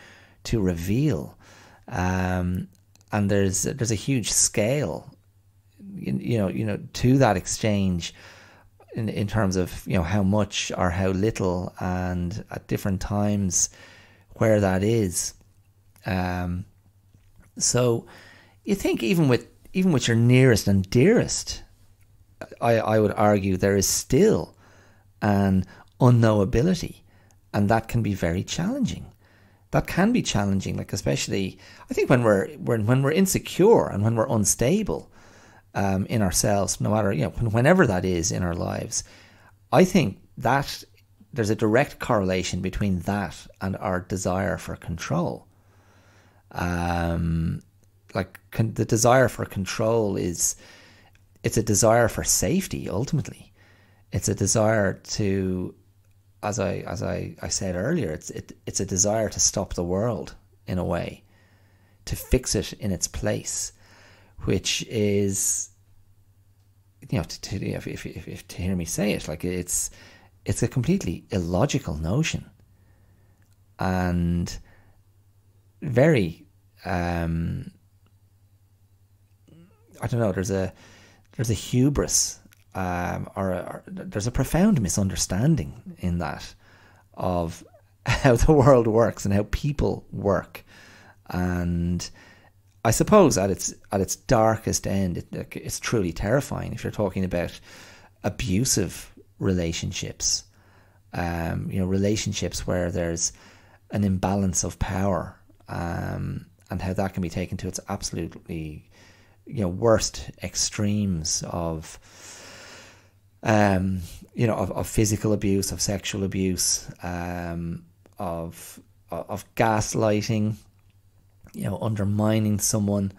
reveal. And there's a huge scale, to that exchange in terms of, how much or how little, and at different times where that is. So you think even with your nearest and dearest, I would argue there is still an unknowability, and that can be very challenging. That can be challenging, like, especially I think when we're insecure and when we're unstable in ourselves, no matter, whenever that is in our lives. I think that there's a direct correlation between that and our desire for control. The desire for control it's a desire for safety. Ultimately, it's a desire to, as I said earlier, it's a desire to stop the world in a way, to fix it in its place, which is, if to hear me say it, like, it's a completely illogical notion, and very I don't know. There's a hubris, or there's a profound misunderstanding in that of how the world works and how people work. And I suppose at its darkest end, it's truly terrifying if you're talking about abusive relationships. relationships where there's an imbalance of power, and how that can be taken to its absolutely, worst extremes of, of physical abuse, of sexual abuse, of gaslighting, undermining someone,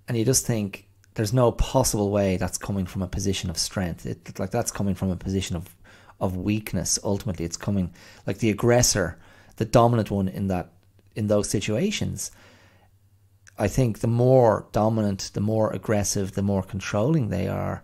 and you just think there's no possible way that's coming from a position of strength. That's coming from a position of weakness. Ultimately, it's coming like the aggressor, the dominant one in those situations. I think the more dominant, the more aggressive, the more controlling they are,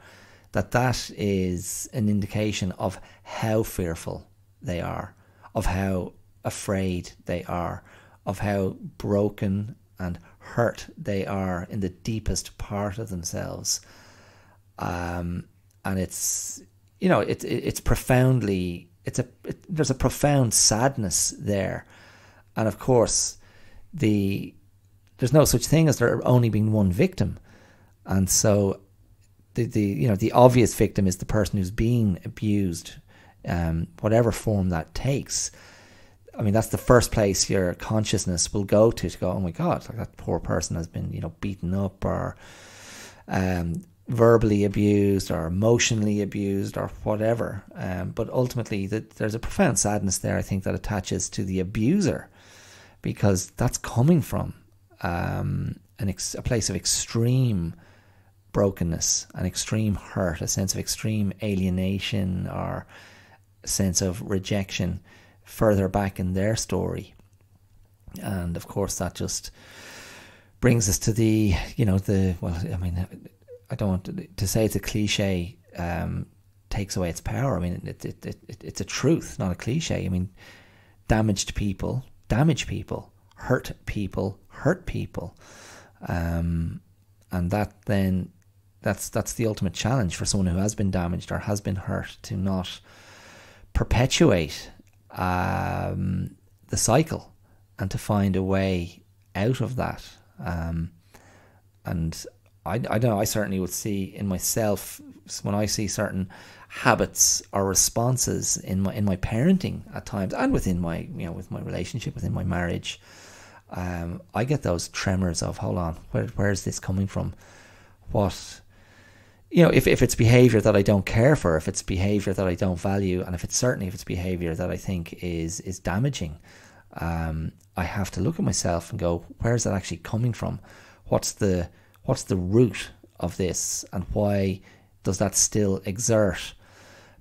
that is an indication of how fearful they are, of how afraid they are, of how broken and hurt they are in the deepest part of themselves. And it's, it's profoundly, there's a profound sadness there. And of course, there's no such thing as there only being one victim. And so the obvious victim is the person who's being abused, whatever form that takes. I mean, that's the first place your consciousness will go to go, oh my God, like that poor person has been, beaten up or verbally abused or emotionally abused or whatever. But ultimately, there's a profound sadness there, I think, that attaches to the abuser, because that's coming from a place of extreme brokenness, an extreme hurt, a sense of extreme alienation or a sense of rejection further back in their story. And of course that just brings us to I don't want to say it's a cliche, takes away its power. I mean, it's a truth, not a cliche. I mean, damaged people damage people, hurt people hurt people, and that's the ultimate challenge for someone who has been damaged or has been hurt, to not perpetuate the cycle and to find a way out of that. And I don't know, I certainly would see in myself, when I see certain habits or responses in my parenting at times, and within my with my relationship, within my marriage, I get those tremors of, hold on, where is this coming from? What, if it's behaviour that I don't care for, if it's behaviour that I don't value, and if it's behaviour that I think is damaging, I have to look at myself and go, where is that actually coming from? What's the root of this, and why does that still exert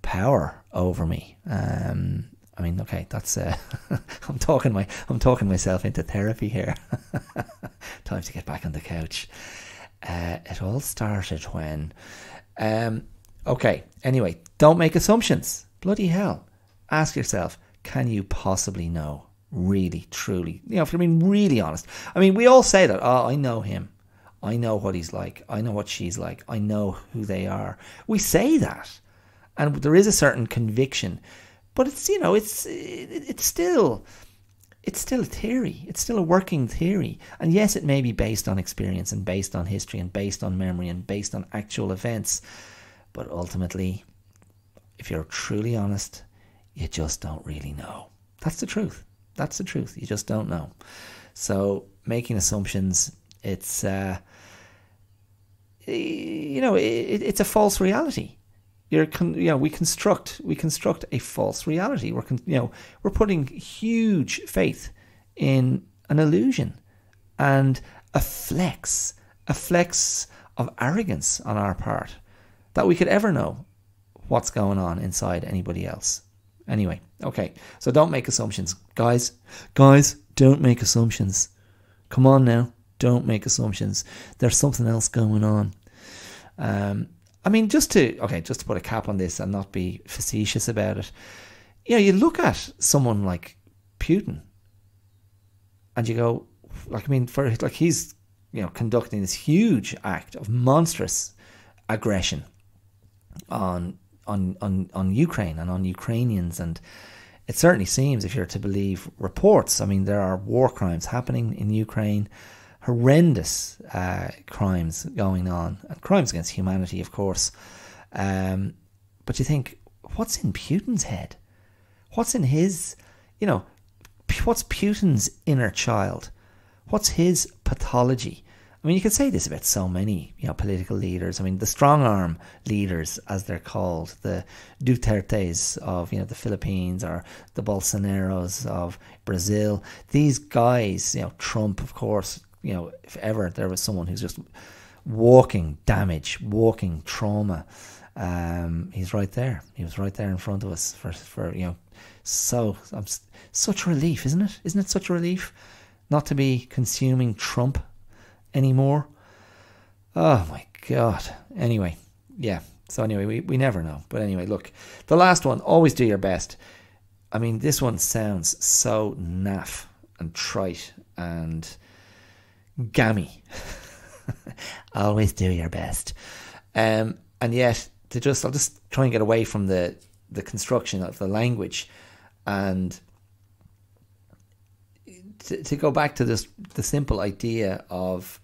power over me? I mean, okay, that's I'm talking myself into therapy here. Time to get back on the couch. It all started when okay, anyway, don't make assumptions. Bloody hell. Ask yourself, can you possibly know? Really, truly, if you're being really honest. I mean, we all say that, oh, I know him, I know what he's like, I know what she's like, I know who they are. We say that, and there is a certain conviction, but it's it's still a theory. It's still a working theory. And yes, it may be based on experience and based on history and based on memory and based on actual events. But ultimately, if you're truly honest, you just don't really know. That's the truth. That's the truth. You just don't know. So making assumptions, it's it's a false reality. We construct a false reality. We're putting huge faith in an illusion and a flex of arrogance on our part that we could ever know what's going on inside anybody else. Anyway, okay, so don't make assumptions, guys. Don't make assumptions. Come on now, don't make assumptions. There's something else going on. I mean, just to put a cap on this and not be facetious about it, you look at someone like Putin, and you go, he's conducting this huge act of monstrous aggression on Ukraine and on Ukrainians, and it certainly seems, if you're to believe reports, I mean, there are war crimes happening in Ukraine. Horrendous crimes going on, and crimes against humanity, of course. But you think, what's in Putin's head? What's in his, what's Putin's inner child? What's his pathology? I mean, you could say this about so many, political leaders. I mean, the strong arm leaders, as they're called, the Dutertes of, the Philippines, or the Bolsonaros of Brazil. These guys, Trump, of course, if ever there was someone who's just walking damage, walking trauma, he's right there. He was right there in front of us for so such relief, isn't it? Isn't it such a relief not to be consuming Trump anymore? Oh my God. Anyway, yeah. So anyway, we never know. But anyway, look, the last one, always do your best. I mean, this one sounds so naff and trite and gammy. Always do your best. And yet, I'll just try and get away from the construction of the language, and to go back to the simple idea of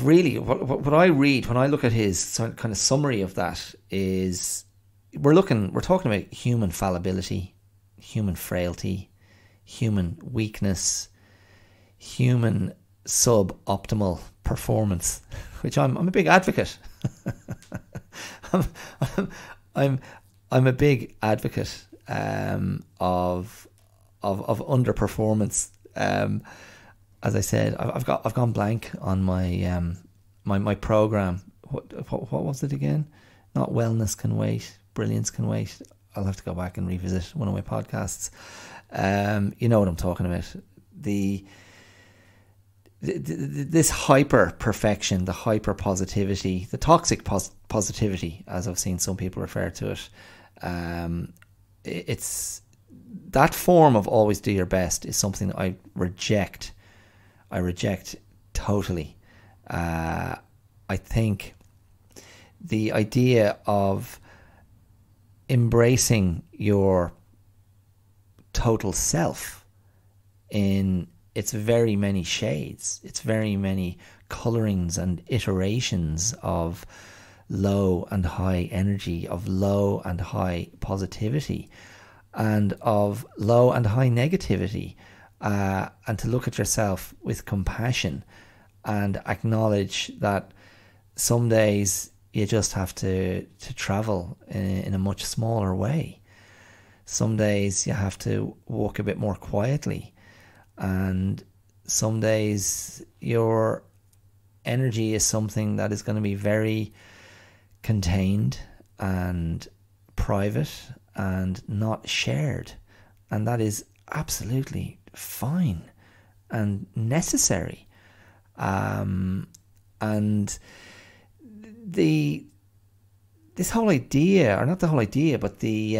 really what I read when I look at his kind of summary of that is we're talking about human fallibility, human frailty, human weakness, human suboptimal performance, which I'm a big advocate. I'm a big advocate of underperformance. As I said, I've gone blank on my my program. What was it again? Not wellness can wait, brilliance can wait. I'll have to go back and revisit one of my podcasts. You know what I'm talking about. This hyper perfection, the hyper positivity, the toxic positivity, as I've seen some people refer to it. It's that form of always do your best is something that I reject. I reject totally. I think the idea of embracing your total self in its very many shades, its very many colorings and iterations of low and high energy, of low and high positivity, and of low and high negativity, and to look at yourself with compassion and acknowledge that some days you just have to travel in a much smaller way. Some days you have to walk a bit more quietly, and some days your energy is something that is going to be very contained and private and not shared, and that is absolutely fine and necessary. And this whole idea, or not the whole idea, but the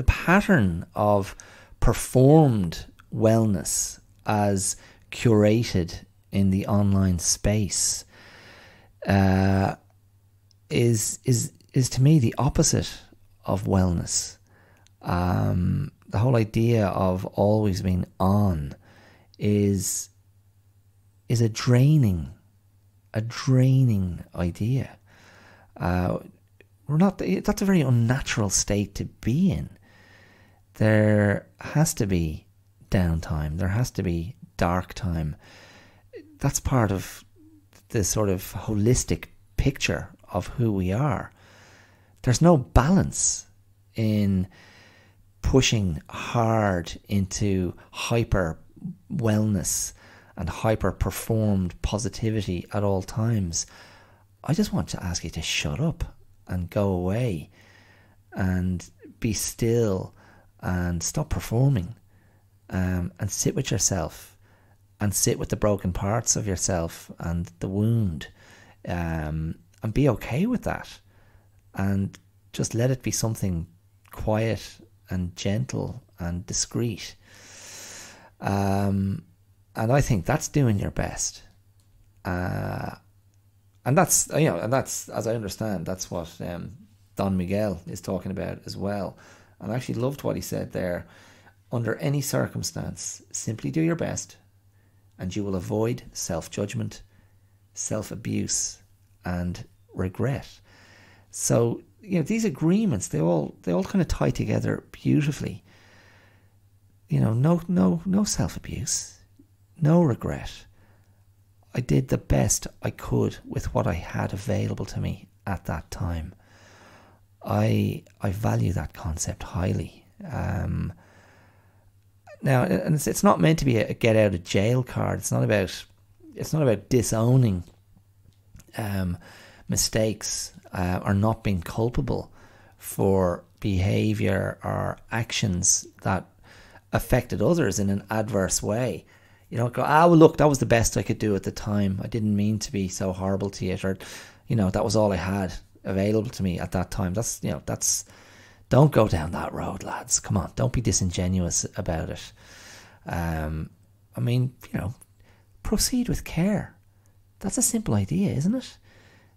pattern of performed wellness as curated in the online space is to me the opposite of wellness. The whole idea of always being on is a draining idea. That's a very unnatural state to be in. There has to be downtime. There has to be dark time. That's part of the sort of holistic picture of who we are. There's no balance in pushing hard into hyper wellness and hyper performed positivity at all times. I just want to ask you to shut up and go away and be still and stop performing, and sit with yourself and sit with the broken parts of yourself and the wound, and be okay with that, and just let it be something quiet and gentle and discreet. And I think that's doing your best. And that's, as I understand, that's what Don Miguel is talking about as well. And I actually loved what he said there. Under any circumstance, simply do your best, and you will avoid self-judgment, self-abuse, and regret. So, these agreements, they all kind of tie together beautifully. No self-abuse, no regret. I did the best I could with what I had available to me at that time. I value that concept highly. Now, and it's not meant to be a get out of jail card. It's not about disowning mistakes or not being culpable for behaviour or actions that affected others in an adverse way. You don't go, well, look, that was the best I could do at the time. I didn't mean to be so horrible to you, or that was all I had available to me at that time. That's don't go down that road, lads. Come on, don't be disingenuous about it. Proceed with care. That's a simple idea, isn't it?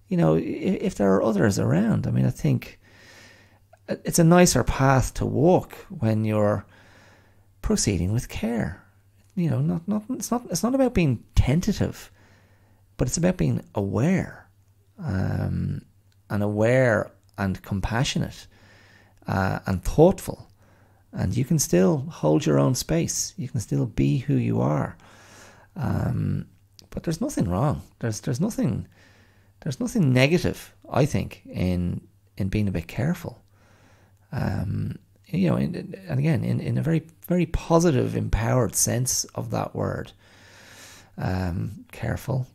If there are others around, I think it's a nicer path to walk when you're proceeding with care. It's not about being tentative, but it's about being aware, and aware and compassionate, and thoughtful. And you can still hold your own space. You can still be who you are. But there's nothing wrong. There's nothing negative, I think, in being a bit careful. And again, in a very, very positive, empowered sense of that word, careful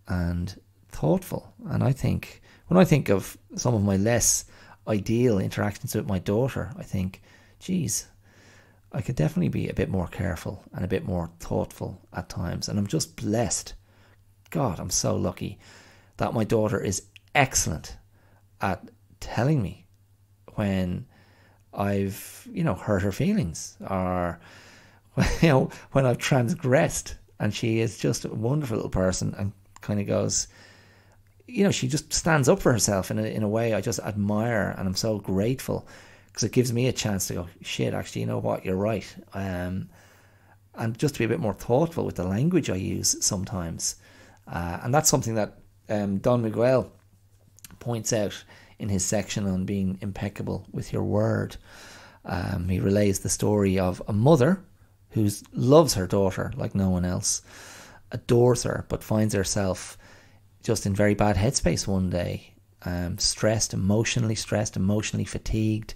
and thoughtful. And I think, when I think of some of my less ideal interactions with my daughter, I think, geez, I could definitely be a bit more careful and a bit more thoughtful at times. And I'm just blessed. God, I'm so lucky that my daughter is excellent at telling me when I've, hurt her feelings, or, when I've transgressed. And she is just a wonderful little person, and kind of goes, she just stands up for herself in a way I just admire, and I'm so grateful, because it gives me a chance to go, shit, actually, you know what, you're right. And just to be a bit more thoughtful with the language I use sometimes. And that's something that Don Miguel points out in his section on being impeccable with your word. He relays the story of a mother who loves her daughter like no one else, adores her, but finds herself just in very bad headspace one day, emotionally fatigued.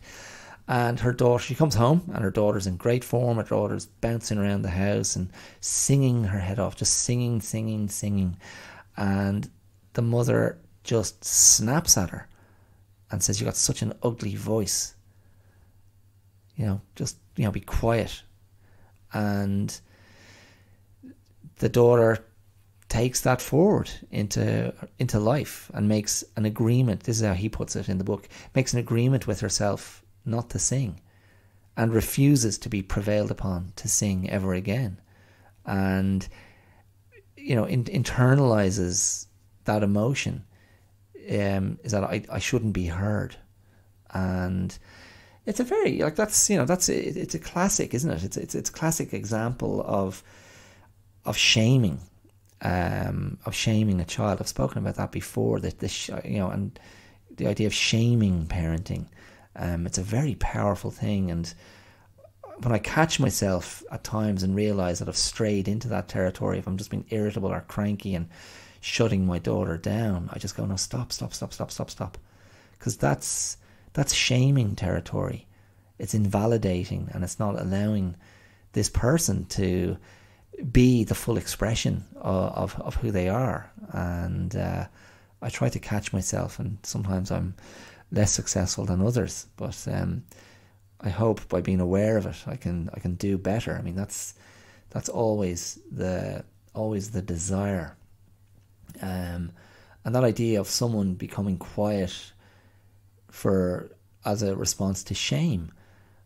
And her daughter, she comes home, and her daughter's in great form. Her daughter's bouncing around the house and singing her head off, just singing. And the mother just snaps at her and says, "You got such an ugly voice. Be quiet." And the daughter takes that forward into life and makes an agreement. This is how he puts it in the book. Makes an agreement with herself not to sing, and refuses to be prevailed upon to sing ever again. And internalizes that emotion, is that I shouldn't be heard. And it's a very, it's a classic, isn't it? It's a classic example of shaming, of shaming a child. I've spoken about that before, and the idea of shaming parenting. It's a very powerful thing. And when I catch myself at times and realise that I've strayed into that territory, if I'm just being irritable or cranky and shutting my daughter down, I just go, no, stop. Because that's shaming territory. It's invalidating, and it's not allowing this person to be the full expression of who they are. And I try to catch myself, and sometimes I'm less successful than others, but I hope by being aware of it, I can do better. That's always the desire, and that idea of someone becoming quiet as a response to shame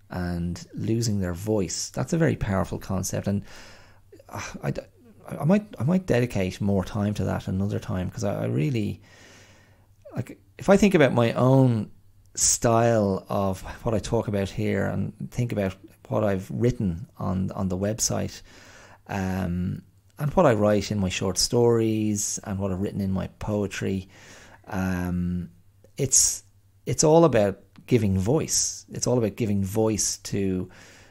and losing their voice. That's a very powerful concept, and I might dedicate more time to that another time, because I really, like, if I think about my own style of what I talk about here, and think about what I've written on the website, and what I write in my short stories, and what I've written in my poetry, It's all about giving voice. It's all about giving voice to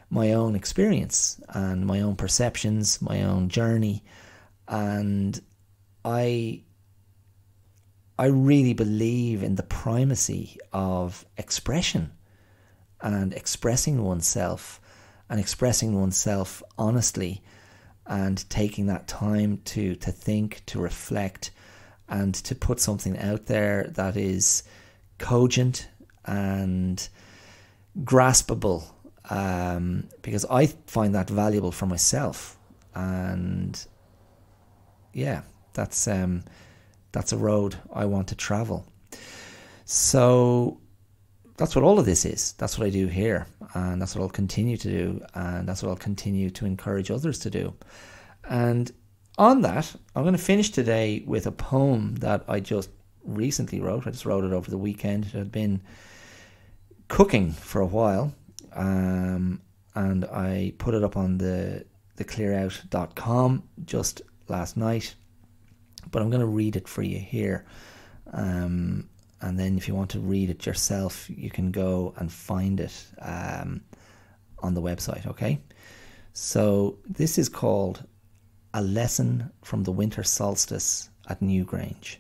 my own experience and my own perceptions, my own journey. And I really believe in the primacy of expression and expressing oneself honestly, and taking that time to think, to reflect, and to put something out there that is cogent and graspable, because I find that valuable for myself. And yeah, that's a road I want to travel. So that's what all of this is. That's what I do here, and that's what I'll continue to do, and that's what I'll continue to encourage others to do. And on that, I'm going to finish today with a poem that I just recently wrote. I just wrote it over the weekend. It had been cooking for a while, and I put it up on the clearout.com just last night. But I'm going to read it for you here. And then if you want to read it yourself, you can go and find it on the website, okay? So this is called A Lesson from the Winter Solstice at Newgrange.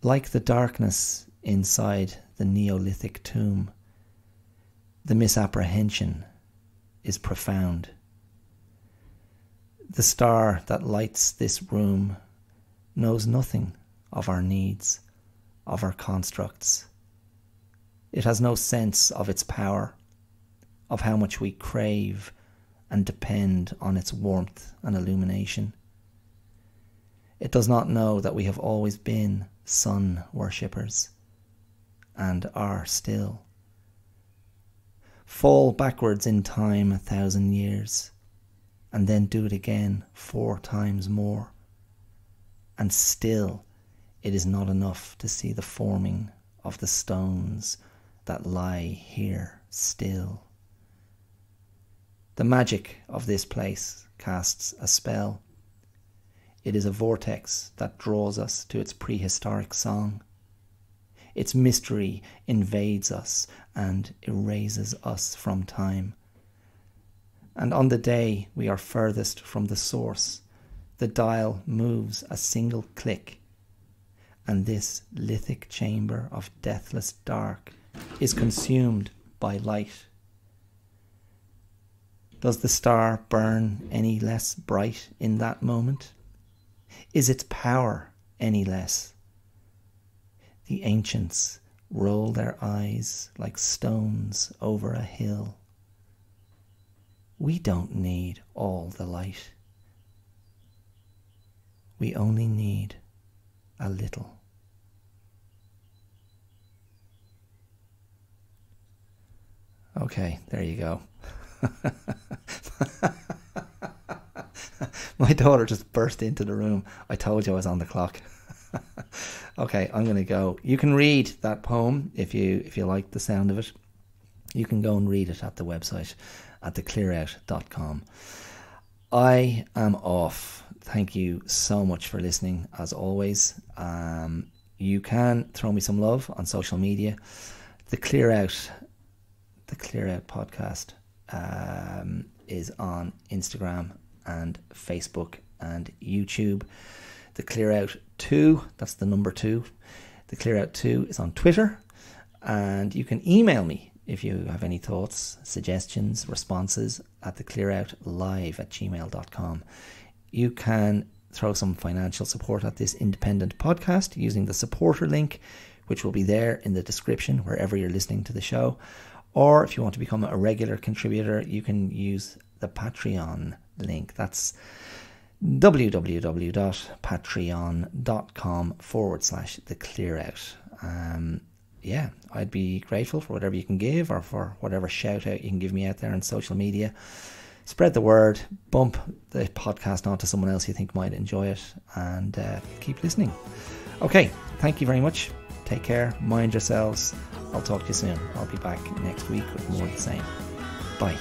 Like the darkness inside the Neolithic tomb, the misapprehension is profound. The star that lights this room knows nothing of our needs, of our constructs. It has no sense of its power, of how much we crave and depend on its warmth and illumination. It does not know that we have always been sun worshippers, and are still. Fall backwards in time 1,000 years, and then do it again 4 times more, and still it is not enough to see the forming of the stones that lie here still. The magic of this place casts a spell. It is a vortex that draws us to its prehistoric song. Its mystery invades us and erases us from time. And on the day we are furthest from the source, the dial moves a single click, and this lithic chamber of deathless dark is consumed by light. Does the star burn any less bright in that moment? Is its power any less? The ancients roll their eyes like stones over a hill. We don't need all the light. We only need a little. Okay, there you go. My daughter just burst into the room. I told you I was on the clock. Okay, I'm going to go. You can read that poem if you like the sound of it. You can go and read it at the website at theclearout.com. I am off. Thank you so much for listening, as always. You can throw me some love on social media. The Clear Out podcast is on Instagram and Facebook and YouTube. The Clear Out 2, that's the number 2. The Clear Out 2 is on Twitter, and you can email me if you have any thoughts, suggestions, responses at theclearoutlive@gmail.com. You can throw some financial support at this independent podcast using the supporter link, which will be there in the description wherever you're listening to the show. Or if you want to become a regular contributor, you can use the Patreon link. That's www.patreon.com/theclearout. Yeah, I'd be grateful for whatever you can give, or for whatever shout out you can give me out there on social media. Spread the word, bump the podcast onto someone else you think might enjoy it, and keep listening. Okay, thank you very much. Take care, mind yourselves. I'll talk to you soon. I'll be back next week with more of the same. Bye.